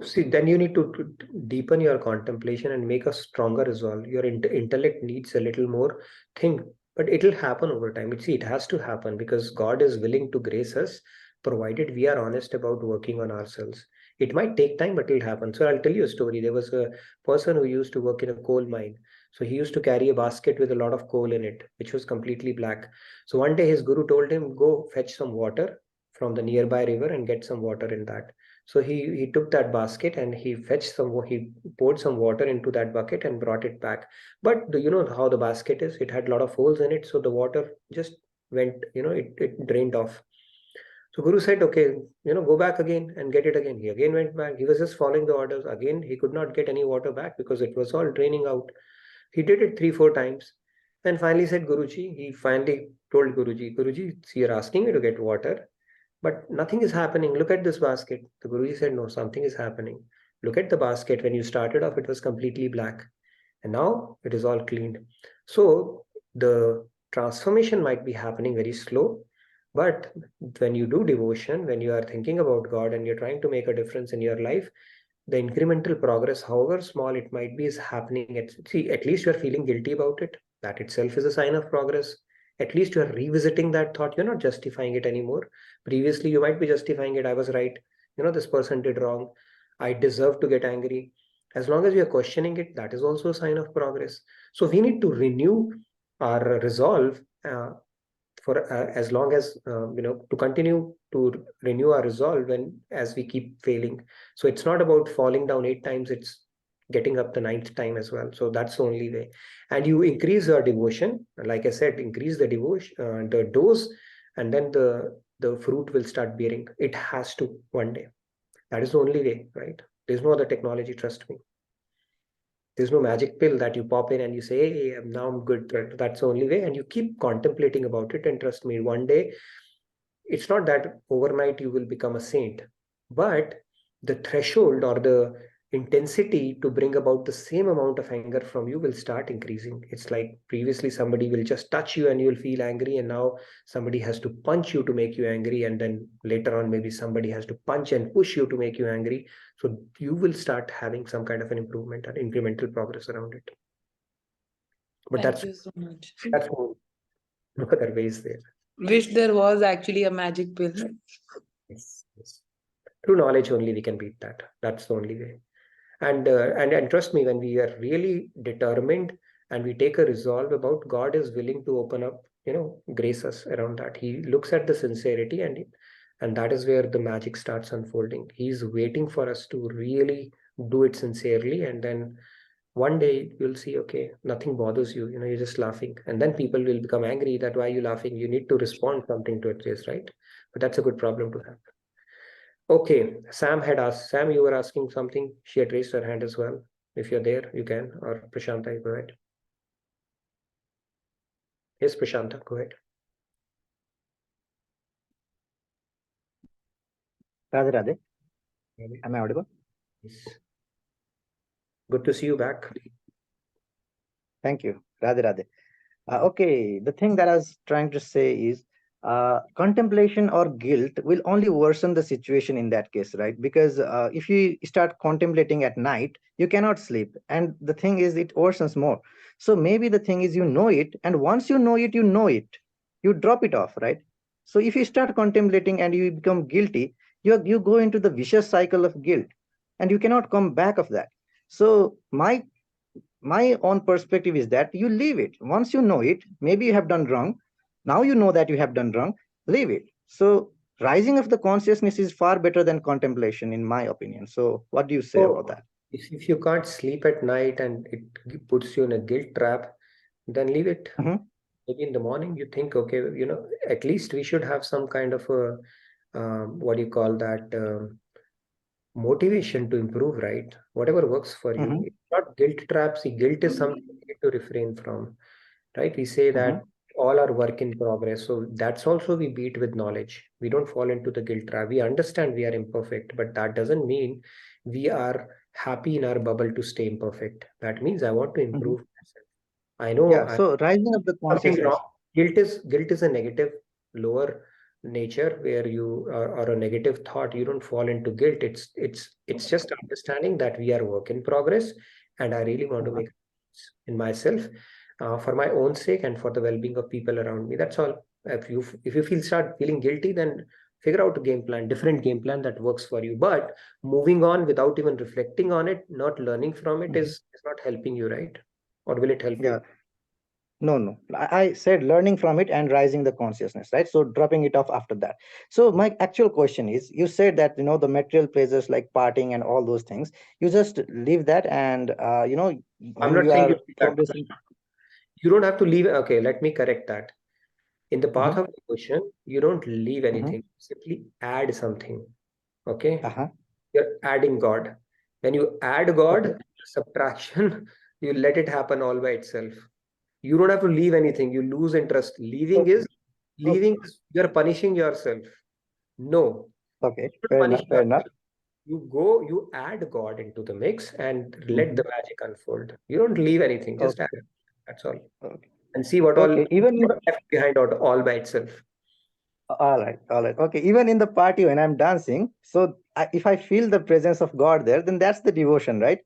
See, then you need to deepen your contemplation and make a stronger resolve. Your intellect needs a little more think, but it'll happen over time. See, it has to happen because God is willing to grace us, provided we are honest about working on ourselves. It might take time, but it'll happen. So I'll tell you a story. There was a person who used to work in a coal mine. So he used to carry a basket with a lot of coal in it, which was completely black. So one day his guru told him, go fetch some water from the nearby river and get some water in that. So he took that basket and he poured some water into that bucket and brought it back. But do you know how the basket is? It had a lot of holes in it, so the water just went, it drained off. So Guru said, okay, go back again and get it again. He again went back. He was just following the orders. Again, he could not get any water back because it was all draining out. He did it 3-4 times. And finally said, he finally told Guruji, see, you're asking me to get water, but nothing is happening. Look at this basket. The Guruji said, no, something is happening. Look at the basket. When you started off, it was completely black. And now it is all cleaned. So the transformation might be happening very slow. But when you do devotion, when you are thinking about God and you're trying to make a difference in your life, the incremental progress, however small it might be, is happening. At least you're feeling guilty about it. That itself is a sign of progress. At least you're revisiting that thought. You're not justifying it anymore. Previously, you might be justifying it. I was right. This person did wrong. I deserve to get angry. As long as we are questioning it, that is also a sign of progress. So we need to renew our resolve for as long as to continue to renew our resolve as we keep failing. So it's not about falling down 8 times, it's getting up the 9th time as well. So that's the only way. And you increase your devotion, like I said, increase the devotion, the dose, and then the fruit will start bearing. It has to one day. That is the only way, right? There's no other technology, trust me. There's no magic pill that you pop in and you say, hey, now I'm good. That's the only way. And you keep contemplating about it. And trust me, one day, it's not that overnight you will become a saint, but the threshold or the intensity to bring about the same amount of anger from you will start increasing. It's like previously somebody will just touch you and you will feel angry, and now somebody has to punch you to make you angry, and then later on maybe somebody has to punch and push you to make you angry. So you will start having some kind of an improvement and incremental progress around it. But Thank you so much. that's no other ways there. Wish there was actually a magic pill. Yes. Through knowledge only we can beat that. That's the only way. And trust me, when we are really determined and we take a resolve about, God is willing to open up, grace us around that. He looks at the sincerity, and that is where the magic starts unfolding. He's waiting for us to really do it sincerely, and then one day you'll see, okay, nothing bothers you, you're just laughing, and then people will become angry that why are you laughing? You need to respond something to it, right? But that's a good problem to have. Okay, Sam had asked. Sam, you were asking something. She had raised her hand as well. If you're there, you can. Or Prashanta, go ahead. Yes, Prashanta, go ahead. Radhe Radhe. Am I audible? Yes. Good to see you back. Thank you. Radhe Radhe. Okay, the thing that I was trying to say is contemplation or guilt will only worsen the situation in that case, right? Because if you start contemplating at night, you cannot sleep. And the thing is, it worsens more. So maybe the thing is, it, and once you know it, you drop it off, right? So if you start contemplating and you become guilty, you go into the vicious cycle of guilt, and you cannot come back of that. So my own perspective is that you leave it. Once you know it, maybe you have done wrong. Now you know that you have done wrong, leave it. So rising of the consciousness is far better than contemplation, in my opinion. So what do you say about that? If you can't sleep at night and it puts you in a guilt trap, then leave it. Maybe in the morning you think, okay, at least we should have some kind of a, what do you call that, motivation to improve, right? Whatever works for you. It's not guilt traps. See, guilt is something we need to refrain from, right? We say that all are work in progress. So that's also we beat with knowledge. We don't fall into the guilt trap. We understand we are imperfect, but that doesn't mean we are happy in our bubble to stay imperfect. That means I want to improve myself. I know. Yeah. So rising of the consciousness. Guilt is a negative, lower nature where you or a negative thought. You don't fall into guilt. It's just understanding that we are work in progress, and I really want to make in myself for my own sake and for the well-being of people around me. That's all. If you start feeling guilty, then Figure out a game plan, different game plan that works for you. But moving on without even reflecting on it, not learning from it is not helping you, right? Or will it help Yeah. you? No. I said learning from it and rising the consciousness, right? So dropping it off after that. So my actual question is, you said that, the material pleasures like partying and all those things, you just leave that and, I'm when not you saying you are leave that. progressing. You don't have to leave. Okay, let me correct that. In the path Mhm, of devotion, you don't leave mhm, anything. Simply add something. Okay? uh-huh. You're adding God. When you add Okay. God, subtraction, you let it happen all by itself. You don't have to leave anything. You lose interest. Okay. Leaving is you're punishing yourself. No, Okay. you don't Fair punish enough. Fair enough. yourself. You add God into the mix and let the Mhm. magic unfold. You don't leave anything, just add Okay. it. That's all. Okay. And see what all Okay. Even in, left behind all by itself. all right. All right. Okay. Even in the party when I'm dancing, so if I feel the presence of God there, then that's the devotion, right?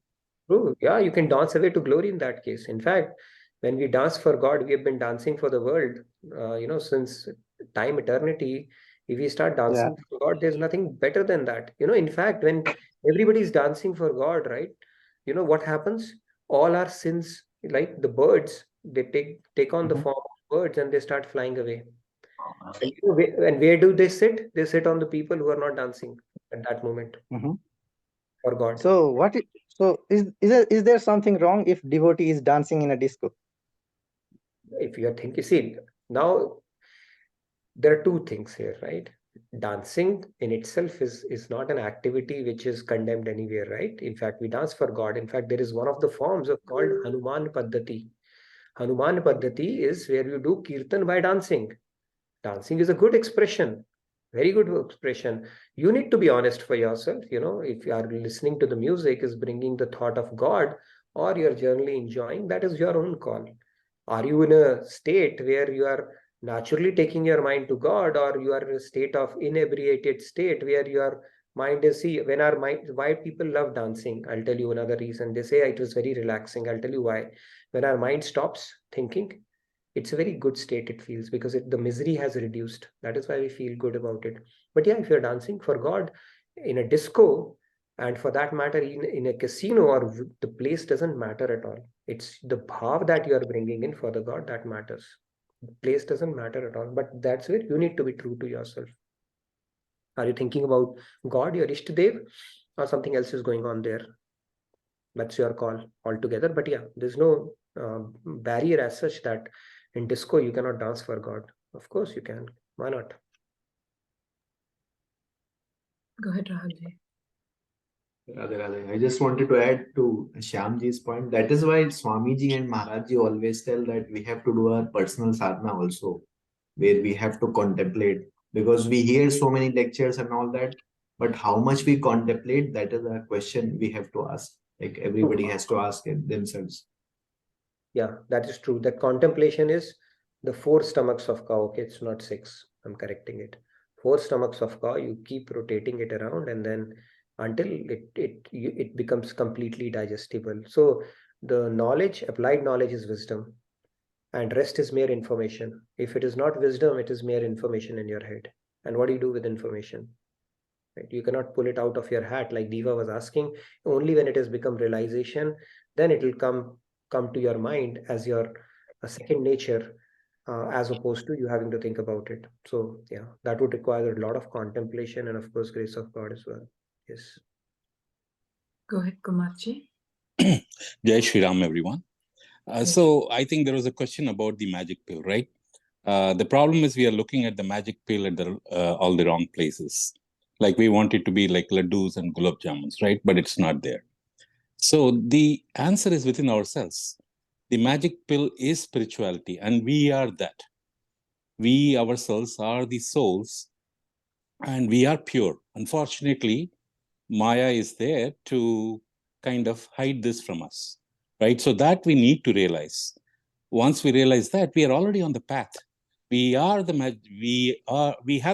True. Yeah, you can dance away to glory in that case. In fact, when we dance for God, we have been dancing for the world, since time eternity. If we start Yeah. dancing for God, there's nothing better than that. In fact, when everybody's dancing for God, right? You know what happens? All our sins, like the birds, they take on the Mhm, form of birds and they start flying away. And where do they sit? They sit on the people who are not dancing at that moment mhm. for God. So is there something wrong if devotee is dancing in a disco? If you are thinking, see, now there are two things here, right? Dancing in itself is not an activity which is condemned anywhere, right? In fact, we dance for God. In fact, there is one of the forms of called Hanuman Paddhati. Hanuman Paddhati is where you do kirtan by dancing. Dancing is a good expression, very good expression. You need to be honest for yourself. If you are listening to the music is bringing the thought of God, or you're generally enjoying, that is your own call. Are you in a state where you are naturally taking your mind to God, or you are in a state of inebriated state where your mind is, see, when our mind, why people love dancing, I'll tell you another reason. They say it was very relaxing. I'll tell you why. When our mind stops thinking, it's a very good state it feels, because the misery has reduced. That is why we feel good about it. But yeah, if you're dancing for God in a disco, and for that matter in a casino, or the place doesn't matter at all. It's the bhav that you are bringing in for the God that matters. The place doesn't matter at all. But that's where you need to be true to yourself. Are you thinking about God, your Ishtadev, or something else is going on there? That's your call altogether. But yeah, there's no barrier as such that in disco you cannot dance for God. Of course you can. Why not? Go ahead, Rahulji. Radhe Radhe. I just wanted to add to Shyamji's point. That is why Swamiji and Maharajji always tell that we have to do our personal sadhana also, where we have to contemplate. Because we hear so many lectures and all that, but how much we contemplate, that is a question we have to ask. Like everybody has to ask it themselves. Yeah, that is true. That contemplation is the 4 stomachs of cow. Okay, it's not 6. I'm correcting it. 4 stomachs of cow. You keep rotating it around, and then until it becomes completely digestible. So the knowledge, applied knowledge, is wisdom, and rest is mere information. If it is not wisdom, it is mere information in your head. And what do you do with information? Right? You cannot pull it out of your hat, like Diva was asking. Only when it has become realization, then it will come to your mind as your a second nature, as opposed to you having to think about it. So yeah, that would require a lot of contemplation and of course grace of God as well. Yes. Go ahead, Kumarji. Jai Shri Ram, everyone. Yes. So I think there was a question about the magic pill, right? The problem is we are looking at the magic pill at all the wrong places. Like we want it to be like laddus and gulab jamuns, right? But it's not there. So the answer is within ourselves. The magic pill is spirituality, and we are that. We ourselves are the souls, and we are pure. Unfortunately, Maya is there to kind of hide this from us, right? So that we need to realize. Once we realize that, we are already on the path. We have the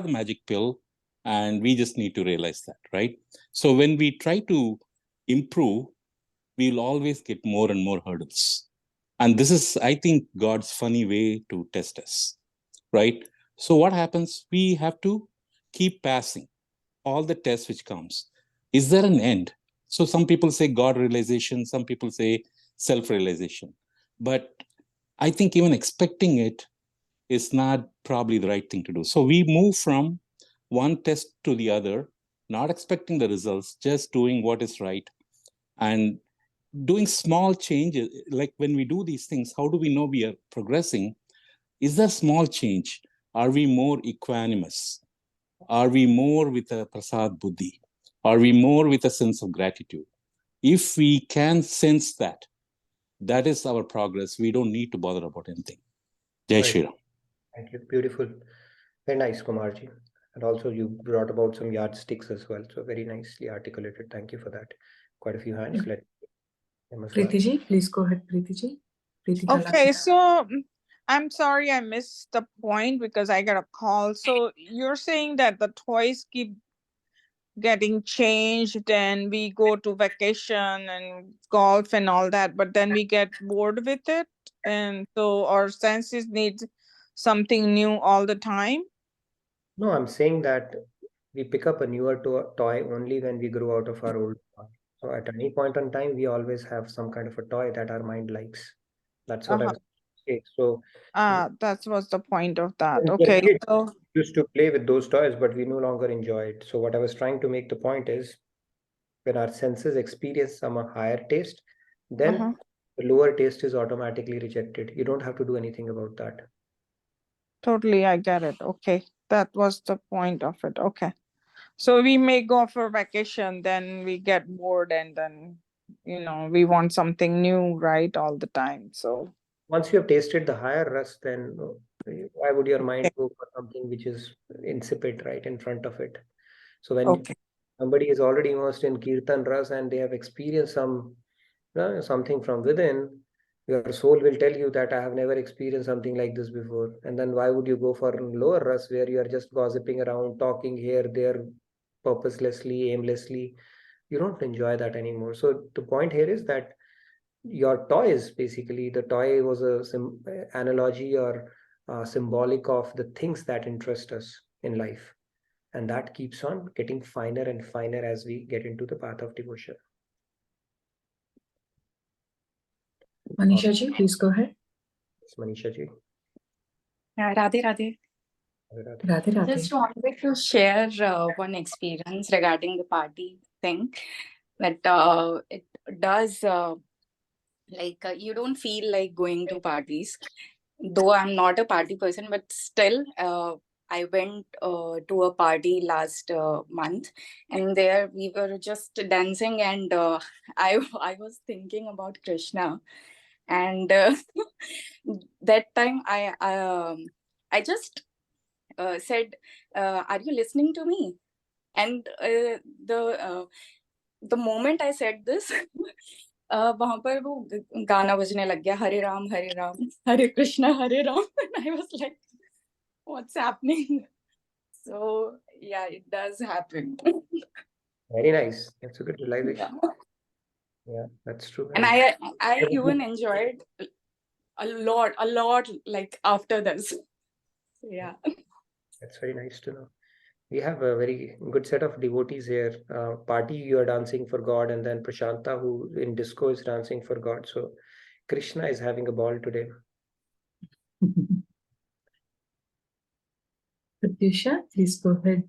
magic pill, and we just need to realize that, right? So when we try to improve, we'll always get more and more hurdles. And this is, I think, God's funny way to test us, right? So what happens? We have to keep passing all the tests which comes, is there an end? So some people say God realization, some people say self-realization. But I think even expecting it is not probably the right thing to do. So we move from one test to the other, not expecting the results, just doing what is right and doing small changes. Like when we do these things, how do we know we are progressing? Is there small change? Are we more equanimous? Are we more with a prasad buddhi? Are we more with a sense of gratitude? If we can sense that, that is our progress. We don't need to bother about anything. Jai Right. Shri Ram. Thank you. Beautiful. Very nice, Kumarji. And also you brought about some yardsticks as well. So very nicely articulated. Thank you for that. Quite a few hands. Let them as well. Preeti ji, please go ahead, Preeti ji. Preeti Okay, Talati. so I'm sorry I missed the point because I got a call. So you're saying that the toys keep getting changed and we go to vacation and golf and all that, but then we get bored with it. And so our senses need something new all the time. No, I'm saying that we pick up a newer toy only when we grow out of our old toy. So at any point in time, we always have some kind of a toy that our mind likes. That's what I was saying. So That was the point of that. when we were Okay, kids, so we used to play with those toys, but we no longer enjoy it. So what I was trying to make the point is when our senses experience some higher taste, then the lower taste is automatically rejected. You don't have to do anything about that. totally, I get it. Okay, that was the point of it. Okay, so we may go for vacation, then we get bored, and then we want something new, right, all the time. So Once you have tasted the higher rust, then why would your mind go for something which is insipid right in front of it? So when somebody is already immersed in kirtan ras and they have experienced something from within, your soul will tell you that I have never experienced something like this before. And then why would you go for lower ras where you are just gossiping around, talking here, there, purposelessly, aimlessly? You don't enjoy that anymore. So the point here is that your toys, basically the toy was a analogy or symbolic of the things that interest us in life, and that keeps on getting finer and finer as we get into the path of devotion. Manisha ji, please go ahead. Yes, Manisha ji. Radhe Radhe. Radhe Radhe. Just wanted to share one experience regarding the party thing. That it does you don't feel like going to parties. Though I'm not a party person, but still I went to a party last month, and there we were just dancing, and I was thinking about Krishna, and that time I just said, "Are you listening to me?" And the moment I said this, वहां पर वो गाना बजने लग गया, हरे राम हरे कृष्णा हरे Ram. And I was like, what's happening? So yeah, it does happen. Very nice. That's a good realization. Yeah, that's true. And I even enjoyed a lot like after this. So, yeah. That's very nice to know. We have a very good set of devotees here. Party, you are dancing for God, and then Prashanta, who in disco is dancing for God. So Krishna is having a ball today. Pratyusha, please go ahead.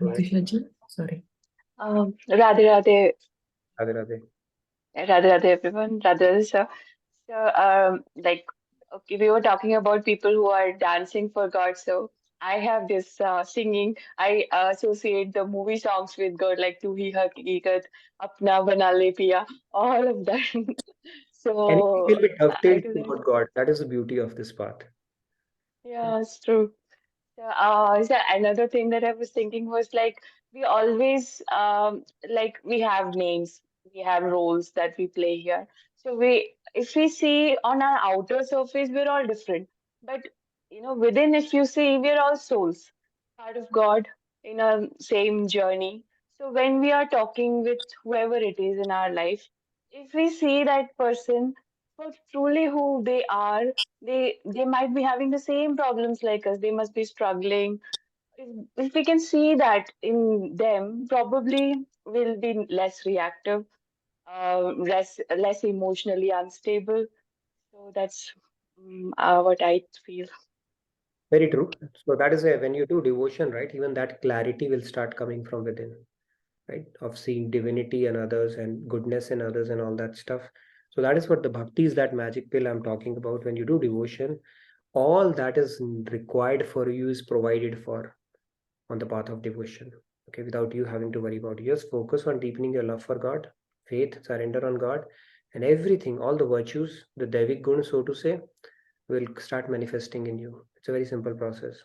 Pratyusha ji, sorry. Radhe Radhe. Radhe Radhe. Radhe Radhe, everyone. Radhe Radhe, sir. So, okay, we were talking about people who are dancing for God. So I have this singing. I associate the movie songs with God, like Tu Hi Hakikat, Apna Bana Le Piya, all of that. Anything will be I dovetailed do that. toward God. That is the beauty of this path. Yeah, it's true. So another thing that I was thinking was like we always like we have names, we have roles that we play here. So if we see on our outer surface, we're all different. But within, if you see, we're all souls, part of God in a same journey. So when we are talking with whoever it is in our life, if we see that person for truly who they are, they might be having the same problems like us. They must be struggling, if we can see that in them, probably we'll be less reactive, less emotionally unstable. So that's what I feel. Very true. So that is why when you do devotion, right, even that clarity will start coming from within, right? Of seeing divinity in others and goodness in others and all that stuff. So that is what the bhakti is, that magic pill I'm talking about. When you do devotion, all that is required for you is provided for on the path of devotion. Okay, without you having to worry about it. Just focus on deepening your love for God, faith, surrender on God, and everything, all the virtues, the Devic gun, so to say, will start manifesting in you. It's a very simple process.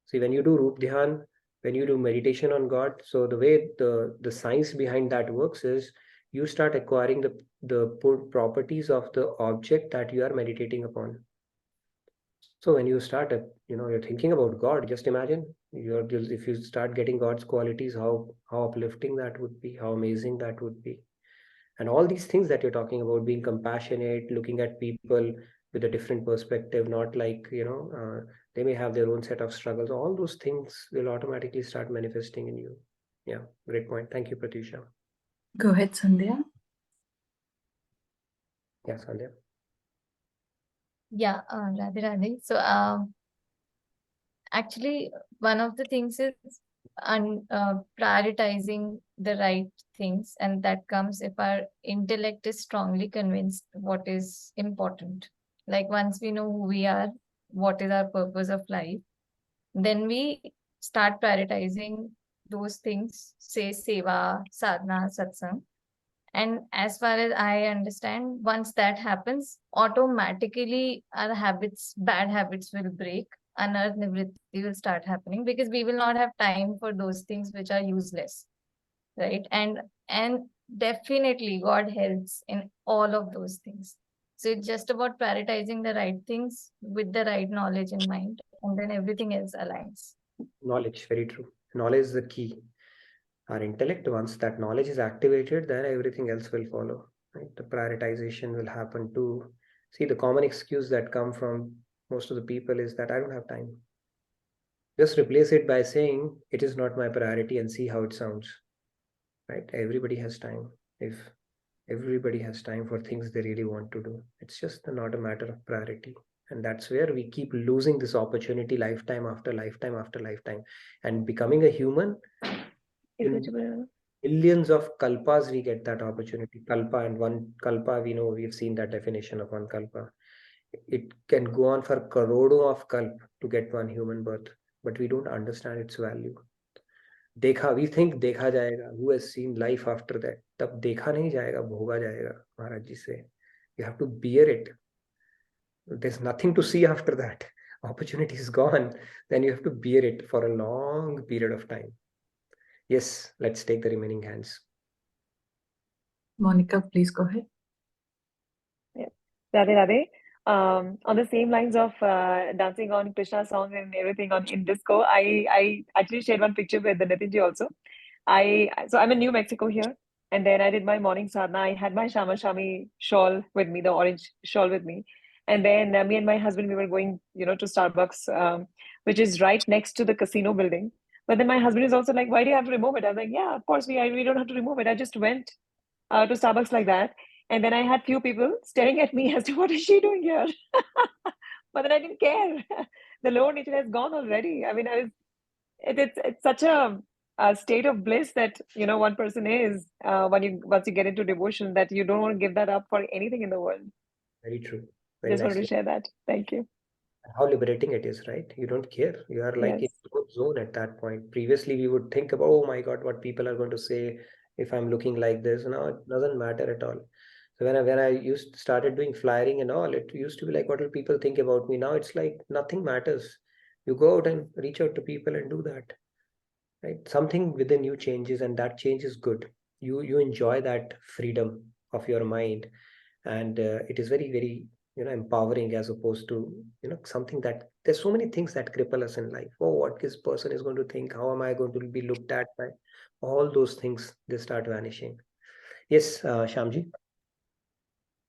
See, when you do Roop Dhyan, when you do meditation on God, so the way the science behind that works is you start acquiring the properties of the object that you are meditating upon. So when you start, you're thinking about God, just imagine if you start getting God's qualities, how uplifting that would be, how amazing that would be. And all these things that you're talking about, being compassionate, looking at people with a different perspective, not like, they may have their own set of struggles. All those things will automatically start manifesting in you. Yeah, great point. Thank you, Pratyusha. Go ahead, Sandhya. Yeah, Sandhya. Yeah, Radhe Radhe. So, actually, one of the things is prioritizing the right things, and that comes if our intellect is strongly convinced what is important. Like once we know who we are, what is our purpose of life, then we start prioritizing those things, say seva, sadhana, satsang. And as far as I understand, once that happens, automatically our habits, bad habits will break. Anarth nivritti will start happening because we will not have time for those things which are useless, right? And definitely God helps in all of those things. So it's just about prioritizing the right things with the right knowledge in mind, and then everything else aligns. Knowledge, very true. Knowledge is the key. Our intellect, once that knowledge is activated, then everything else will follow. Right? The prioritization will happen too. See, the common excuse that come from most of the people is that I don't have time. Just replace it by saying it is not my priority and see how it sounds. Right? Everybody has time. If everybody has time for things they really want to do, it's just not a matter of priority. And that's where we keep losing this opportunity lifetime after lifetime after lifetime. And becoming a human, in millions of kalpas we get that opportunity. Kalpa, and one kalpa, we know, we've seen that definition of one kalpa. It can go on for karodo of kalp to get one human birth, but we don't understand its value. देखा, we think देखा जाएगा, who has seen life after that? तब देखा नहीं जाएगा, भोगा जाएगा महाराज जी से. You have to bear it. There's nothing to see after that. Opportunity is gone. Then you have to bear it for a long period of time. Yes, let's take the remaining hands. Monica, please go ahead. Radhe Radhe. On the same lines of dancing on Krishna songs and everything in disco, I actually shared one picture with the Nitinji also. So I'm in New Mexico here, and then I did my morning sadhana. I had my Shama Shami shawl with me, the orange shawl with me, and then me and my husband, we were going, to Starbucks, which is right next to the casino building. But then my husband is also like, "Why do you have to remove it?" I was like, "Yeah, of course we don't have to remove it. I just went to Starbucks like that." And then I had few people staring at me as to what is she doing here? But then I didn't care. The lower nature has gone already. I mean, it's such a state of bliss that one person is once you get into devotion, that you don't want to give that up for anything in the world. Very true. Very Just wanted to nicely. share that. Thank you. How liberating it is, right? You don't care. You are like in Yes. your zone at that point. Previously, we would think about, oh my God, what people are going to say if I'm looking like this. Now it doesn't matter at all. So when I started doing flyering and all, it used to be like, what will people think about me? Now it's like nothing matters. You go out and reach out to people and do that. Right? Something within you changes, and that change is good. You enjoy that freedom of your mind, and it is very, very empowering, as opposed to something that there's so many things that cripple us in life. Oh, what this person is going to think, how am I going to be looked at by all those things, they start vanishing. Yes, Shamji.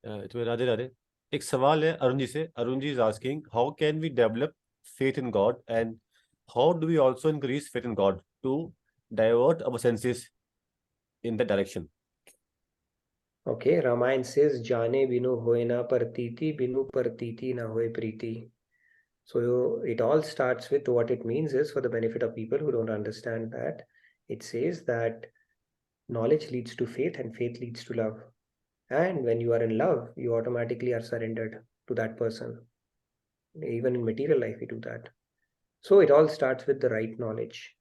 Radhe Radhe. एक सवाल है अरुण जी से. Arun ji is asking, how can we develop faith in God, and how do we also increase faith in God to divert our senses in that direction? Okay, Ramayana says, Jane binu hoy na partiti, binu partiti na hoy priti. So it all starts with what it means is, for the benefit of people who don't understand that, it says that knowledge leads to faith and faith leads to love. And when you are in love, you automatically are surrendered to that person. Even in material life, we do that. So it all starts with the right knowledge.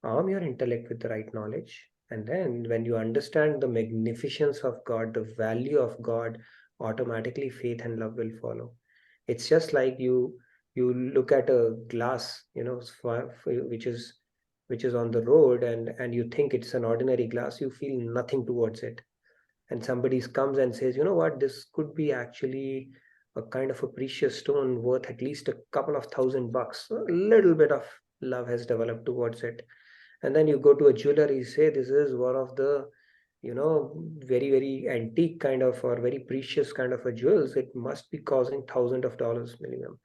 Arm your intellect with the right knowledge. And then when you understand the magnificence of God, the value of God, automatically faith and love will follow. It's just like you look at a glass, which is on the road, and you think it's an ordinary glass, you feel nothing towards it. And somebody comes and says, you know what, this could be actually a kind of a precious stone worth at least a couple of $1,000. A little bit of love has developed towards it. And then you go to a jeweler, you say, this is one of the, very, very antique kind of, or very precious kind of a jewels. It must be causing thousands of dollars minimum.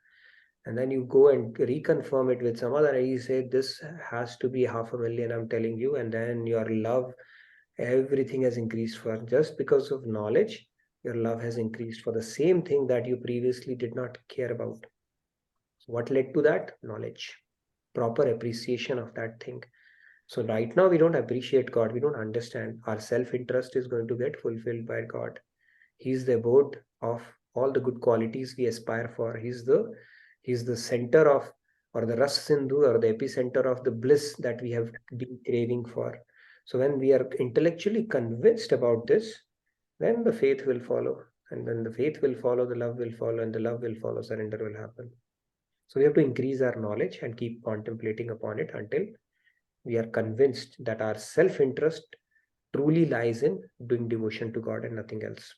And then you go and reconfirm it with some other, and you say, this has to be $500,000, I'm telling you. And then your love, everything has increased for just because of knowledge. Your love has increased for the same thing that you previously did not care about. So what led to that? Knowledge, proper appreciation of that thing. So right now we don't appreciate God. We don't understand. Our self-interest is going to get fulfilled by God. He's the abode of all the good qualities we aspire for. He's the center of, or the Ras Sindhu, or the epicenter of the bliss that we have been craving for. So when we are intellectually convinced about this, then the faith will follow. And when the faith will follow, the love will follow, and the love will follow, surrender will happen. So we have to increase our knowledge and keep contemplating upon it until we are convinced that our self-interest truly lies in doing devotion to God and nothing else.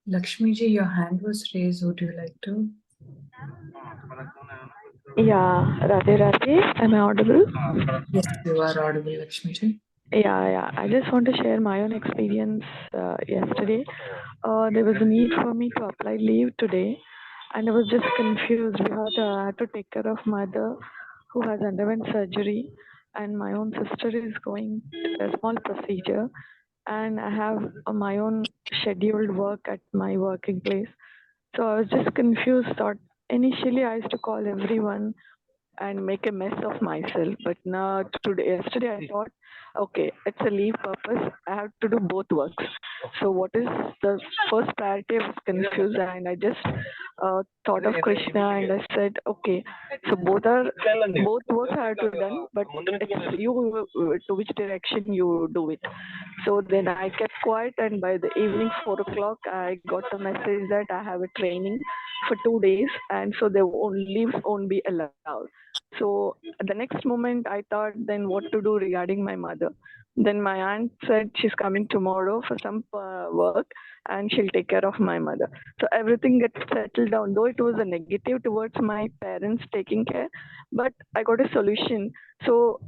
Lakshmi ji, your hand was raised. Would you like to? Yeah, Radhe Radhe. Am I audible? Yes, you are audible, Lakshmi ji. Yeah. I just want to share my own experience yesterday. There was a need for me to apply leave today, and I was just confused because I had to take care of mother who has underwent surgery, and my own sister is going a small procedure, and I have my own scheduled work at my working place. So I was just confused. Thought initially I used to call everyone and make a mess of myself. But now yesterday I thought, okay, it's a leave purpose. I have to do both works. So what is the first priority? I was confused and I just thought of Krishna and I said, okay, so both works I have to done, but it's you to which direction you do it. So then I kept quiet, and by the evening 4 o'clock, I got a message that I have a training for 2 days, and so leaves won't be allowed. So the next moment, I thought then what to do regarding my mother. Then my aunt said she's coming tomorrow for some work, and she'll take care of my mother. So everything gets settled down. Though it was a negative towards my parents taking care, but I got a solution. So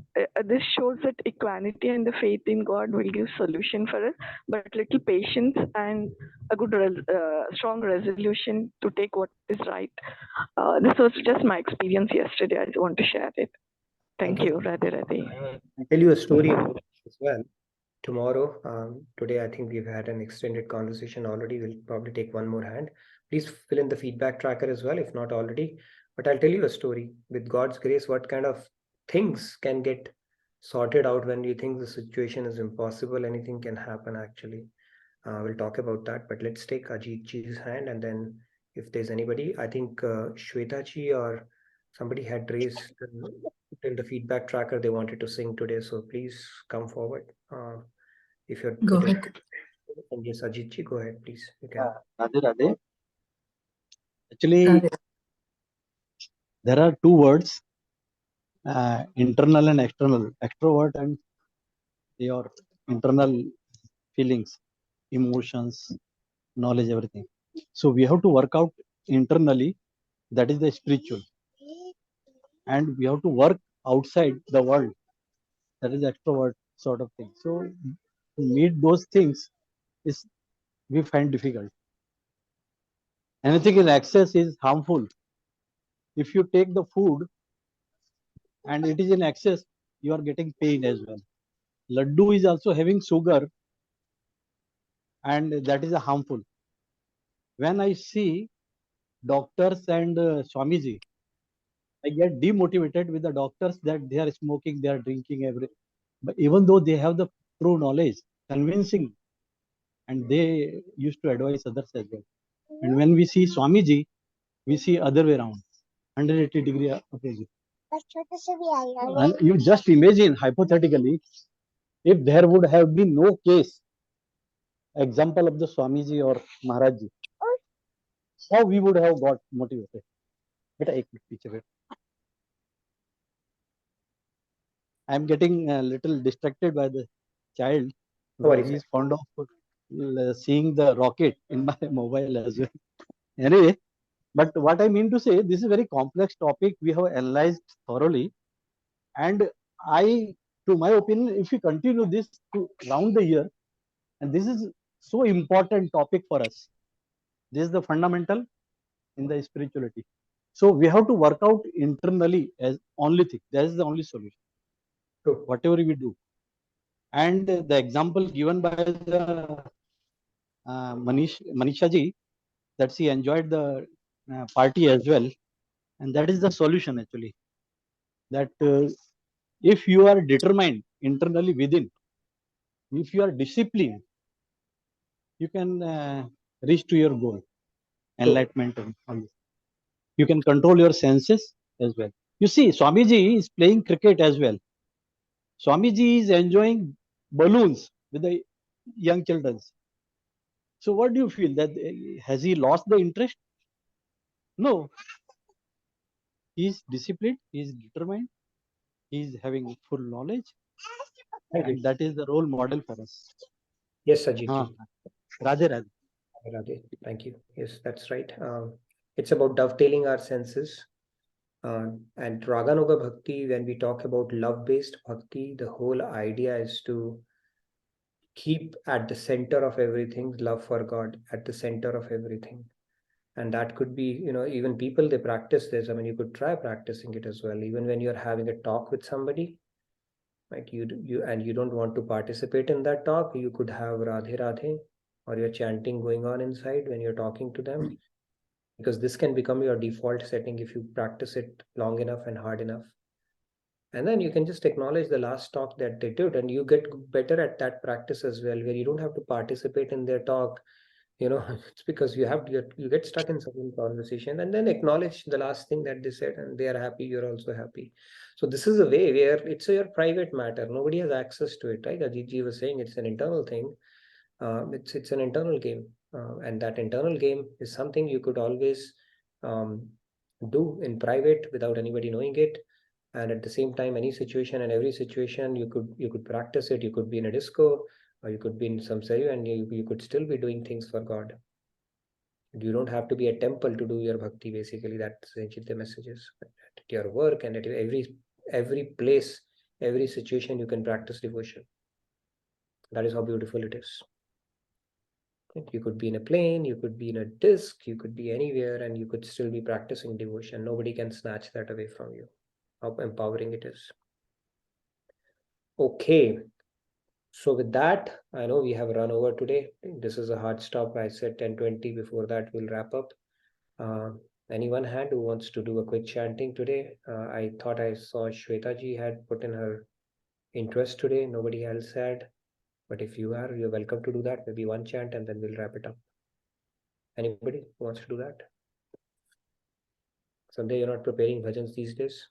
this shows that equanimity and the faith in God will give solution for us, but little patience and a good strong resolution to take what is right. This was just my experience yesterday. I just want to share it. Thank you. Radhe Radhe. I'll tell you a story about this as well. Tomorrow, today I think we've had an extended conversation already. We'll probably take one more hand. Please fill in the feedback tracker as well, if not already. But I'll tell you a story. With God's grace, what kind of things can get sorted out when you think the situation is impossible? Anything can happen actually. We'll talk about that, but let's take Ajit ji's hand, and then if there's anybody, I think Shweta ji or somebody had raised in the feedback tracker they wanted to sing today, so please come forward. If you're Go ahead. And yes, Ajit ji, go ahead, please. You can. Radhe Radhe. Actually, there are two words, internal and external, extrovert and your internal feelings, emotions, knowledge, everything. So we have to work out internally, that is the spiritual, and we have to work outside the world, that is the extrovert sort of thing. So to meet those things is we find difficult. Anything in excess is harmful. if you take the food and it is in excess, you are getting pain as well. Laddu is also having sugar, and that is a harmful. When I see doctors and Swamiji, I get demotivated with the doctors that they are smoking, they are drinking everything. But even though they have the true knowledge, convincing, and they used to advise others as well. And when we see Swamiji, we see other way around, 180-degree opposite. And you just imagine hypothetically, if there would have been no case, example of the Swamiji or Maharajji, how we would have got motivated. Beta, ek minute piche wait. I am getting a little distracted by the child. He is fond of seeing the rocket in my mobile as well. Anyway, but what I mean to say, this is a very complex topic. We have analyzed thoroughly, and to my opinion, if we continue this round the year, and this is so important topic for us. This is the fundamental in the spirituality. So we have to work out internally as only thing. That is the only solution. So whatever we do. And the example given by the Manisha ji, that she enjoyed the party as well. And that is the solution actually. That if you are determined internally within, if you are disciplined, you can reach to your goal, enlightenment and all this. You can control your senses as well. You see, Swamiji is playing cricket as well. Swamiji is enjoying balloons with the young children. So what do you feel, that has he lost the interest? No. He is disciplined, he is determined, he is having full knowledge. And that is the role model for us. Yes, Sajid. Radhe Radhe. Radhe. Thank you. Yes, that's right. It's about dovetailing our senses. And Raganuga Bhakti, when we talk about love-based bhakti, the whole idea is to keep at the center of everything, love for God at the center of everything. And that could be, even people, they practice this. I mean, you could try practicing it as well. Even when you're having a talk with somebody, right? You don't want to participate in that talk, you could have Radhe Radhe or your chanting going on inside when you're talking to them, because this can become your default setting if you practice it long enough and hard enough. And then you can just acknowledge the last talk that they did, and you get better at that practice as well, where you don't have to participate in their talk. It's because you get stuck in some conversation, and then acknowledge the last thing that they said, and they are happy, you're also happy. So this is a way where it's your private matter. Nobody has access to it, right? Ajit was saying it's an internal thing. It's an internal game, and that internal game is something you could always do in private without anybody knowing it. And at the same time, any situation and every situation, you could practice it. You could be in a disco, or you could be in some sayu, and you could still be doing things for God. You don't have to be a temple to do your bhakti. Basically, that's the message is. At your work and at every place, every situation, you can practice devotion. That is how beautiful it is. You could be in a plane, you could be in a disc, you could be anywhere, and you could still be practicing devotion. Nobody can snatch that away from you. How empowering it is. Okay. So with that, I know we have run over today. This is a hard stop. I said 10:20. Before that, we'll wrap up. Anyone hand who wants to do a quick chanting today? I thought I saw Shweta ji had put in her interest today. Nobody else had. But if you are, you're welcome to do that. Maybe one chant and then we'll wrap it up. Anybody who wants to do that? Sunday, you're not preparing bhajans these days?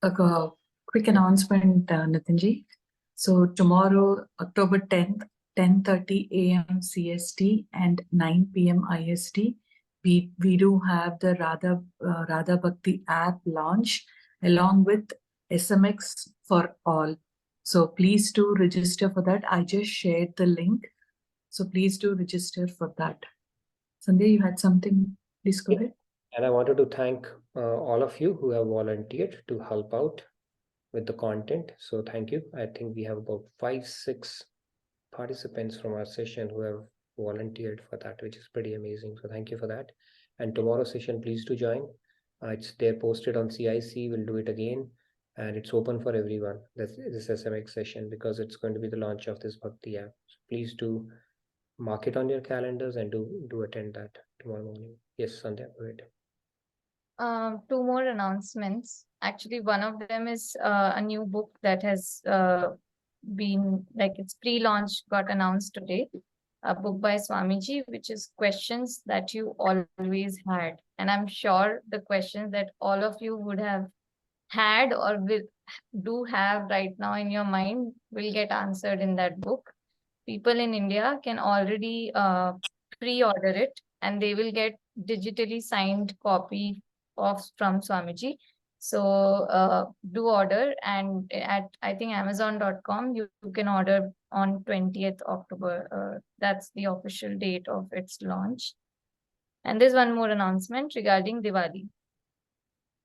A quick announcement, Nitinji. So tomorrow, October 10th, 10:30 a.m. CST and 9 p.m. IST, we do have the Radha Bhakti app launch along with SMX for all. So please do register for that. I just shared the link. So please do register for that. Sanjay, you had something? Please go ahead. And I wanted to thank all of you who have volunteered to help out with the content. So thank you. I think we have about 5-6 participants from our session who have volunteered for that, which is pretty amazing. So thank you for that. And tomorrow's session, please do join. It's there posted on CIC. We'll do it again, and it's open for everyone. This SMX session, because it's going to be the launch of this Bhakti app. So please do mark it on your calendars and do attend that tomorrow morning. Yes, Sandhya, go ahead. Two more announcements. Actually, one of them is a new book that has been, like, it's pre-launch, got announced today. A book by Swamiji, which is questions that you always had. And I'm sure the questions that all of you would have had or do have right now in your mind will get answered in that book. People in India can already pre-order it, and they will get digitally signed copy from Swamiji. So do order, and at, I think, Amazon.com, you can order on 20th October. That's the official date of its launch. And there's one more announcement regarding Diwali.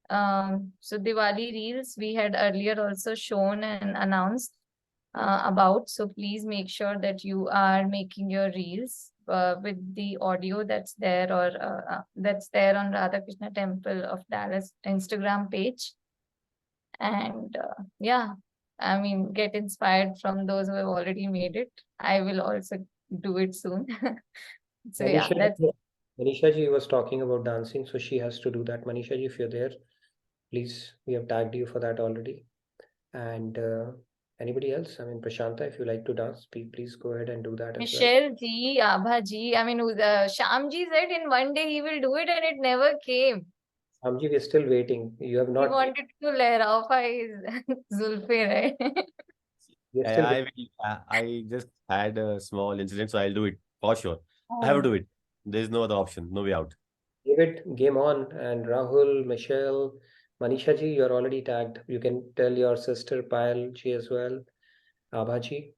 So Diwali reels we had earlier also shown and announced about. So please make sure that you are making your reels with the audio that's there, or that's there on Radhakrishna Temple of Dallas Instagram page. And yeah, I mean, get inspired from those who have already made it. I will also do it soon. So yeah, that's Manisha ji was talking about dancing, so she has to do that. Manisha ji, if you're there, please, we have tagged you for that already. And anybody else? I mean, Prashanta, if you like to dance, please go ahead and do that as well. Michelle ji, Abha ji. I mean, Shyam ji said in one day he will do it, and it never came. Shyam ji, we're still waiting. You have He not. wanted to lehraufa his Zulfi, right? We're still I just had a small incident, so I'll do it for sure. I have to do it. There's no other option, no way out. David, game on. And Rahul, Michelle, Manisha ji, you're already tagged. You can tell your sister Payal ji as well. Abha ji,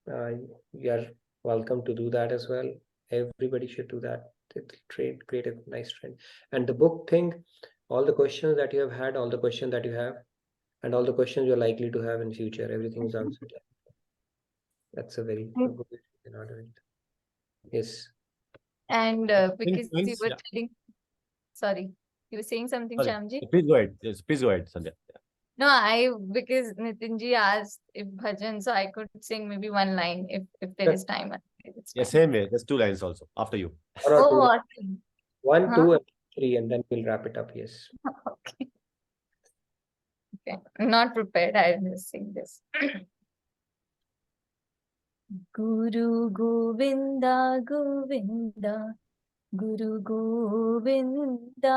you are welcome to do that as well. Everybody should do that. Create a nice trend. And the book thing, all the questions that you have had, all the questions that you have, and all the questions you're likely to have in future, everything is answered. That's a very good way in order. Yes. And because you Friends, were yeah. telling, sorry, you were saying something, Sorry. Shyamji? Please go ahead. Yes, please go ahead, Sandhya. No, because Nitinji asked if bhajan, so I could sing maybe one line if there is time. It's Yeah, fine. same way. There's 2 lines also after you. Oh, awesome. 1, Huh? 2, and 3, and then we'll wrap it up. Yes. Okay. Okay. I'm not prepared. I'll just sing this. Guru Govinda Govinda Guru Govinda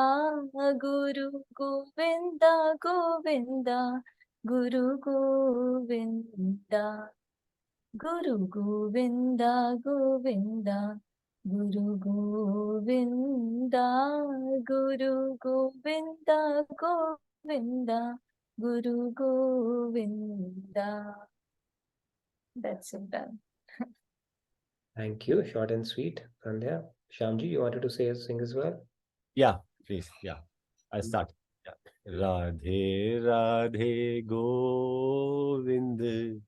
Guru Govinda Govinda Guru Govinda Guru Govinda Govinda Guru Govinda Guru Govinda Govinda Guru Govinda. That's it done. Thank you. Short and sweet. Sandhya, Shyamji, you wanted to sing as well? Yeah, please. Yeah, I'll start. Yeah. Radhe Radhe Govind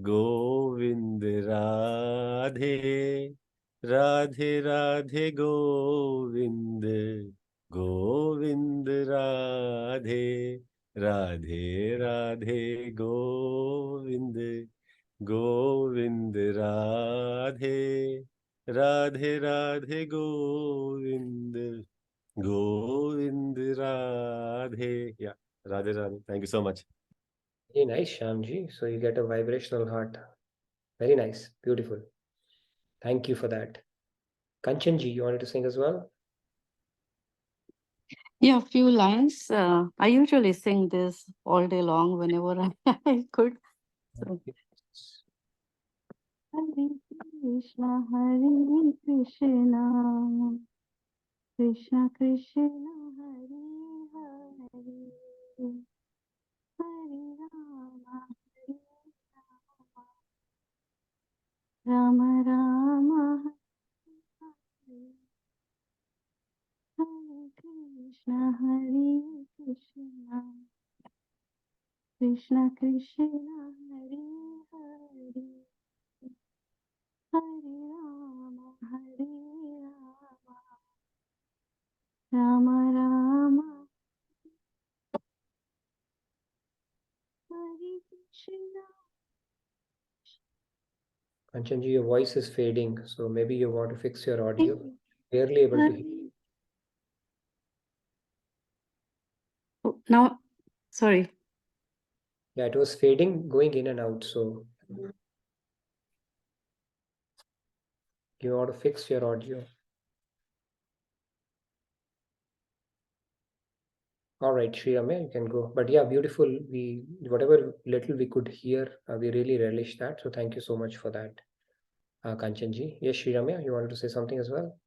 Govind Radhe Radhe Radhe Govind Govind Radhe Radhe Radhe Govind Govind Radhe Radhe Radhe Govind Govind Radhe. Yeah, Radhe Radhe. Thank you so much. Very nice, Shyamji. So you get a vibrational heart. Very nice. Beautiful. Thank you for that. Kanchanji, you wanted to sing as well? Yeah, a few lines. I usually sing this all day long whenever I could. So. Hare Krishna, Krishna Krishna, Hare Hare, Hare Rama, Rama Rama, Hare Krishna, Hare Krishna, Krishna Krishna, Hare Hare, Hare Rama, Hare Rama, Rama Rama Hare Krishna. Kanchanji, your voice is fading, so maybe you want to fix your audio. Barely able to hear. Oh, now, sorry. Yeah, it was fading, going in and out. So you want to fix your audio. All right, Shriyame, you can go. But yeah, beautiful. Whatever little we could hear, we really relish that. So thank you so much for that, Kanchanji. Yes, Shriyame, you wanted to say something as well?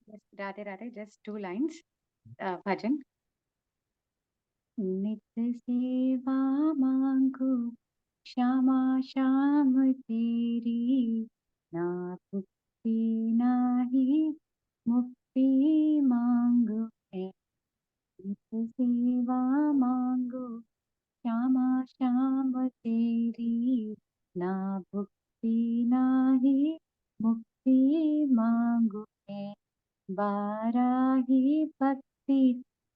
Yes, Radhe Radhe, just 2 lines. Bhajan. नित सेवा मांगो श्यामा श्याम तेरी ना मुक्ति नाही मुक्ति मांगो है नित सेवा मांगो श्यामा श्याम तेरी ना भुक्ति नाही मुक्ति मांगो है बाराही भक्ति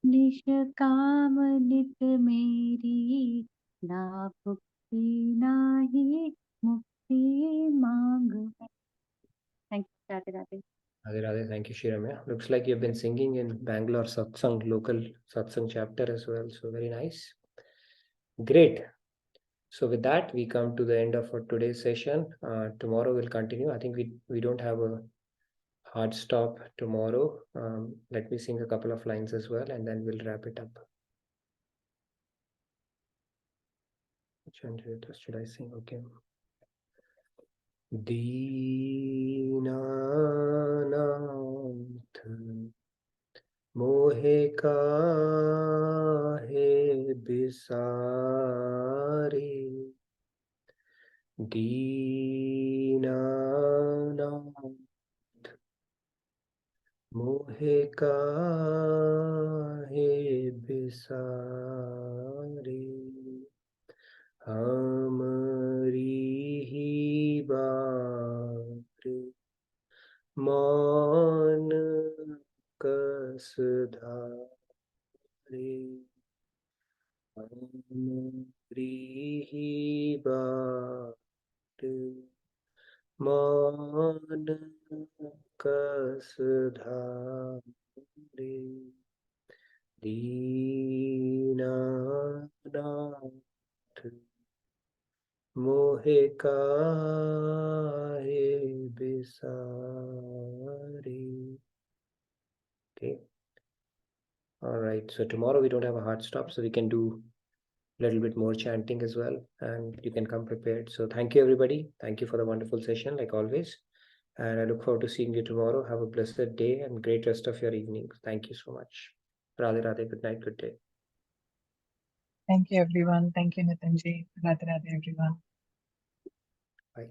निष्काम नित मेरी ना भुक्ति नाही मुक्ति मांगो है. Thank you, Radhe Radhe. Radhe Radhe, thank you, Shirame. Looks like you've been singing in Bangalore Satsang, local Satsang chapter as well. So very nice. Great. So with that, we come to the end of our today's session. Tomorrow we'll continue. I think we don't have a hard stop tomorrow. Let me sing a couple of lines as well, and then we'll wrap it up. Which one should I sing? Okay. Deenanath mohe kahe bisari Deenanath mohe kahe bisari Hamari hi baat मान कस धारे हमरी ही बात मान कस धारे दीनानाथ मोहे काहे bisari. Okay. All right. So tomorrow we don't have a hard stop, so we can do a little bit more chanting as well, and you can come prepared. So thank you, everybody. Thank you for the wonderful session, like always. And I look forward to seeing you tomorrow. Have a blessed day and great rest of your evening. Thank you so much. Radhe Radhe. Good night. Good day. Thank you, everyone. Thank you, Nitinji. Radhe Radhe, everyone. Bye.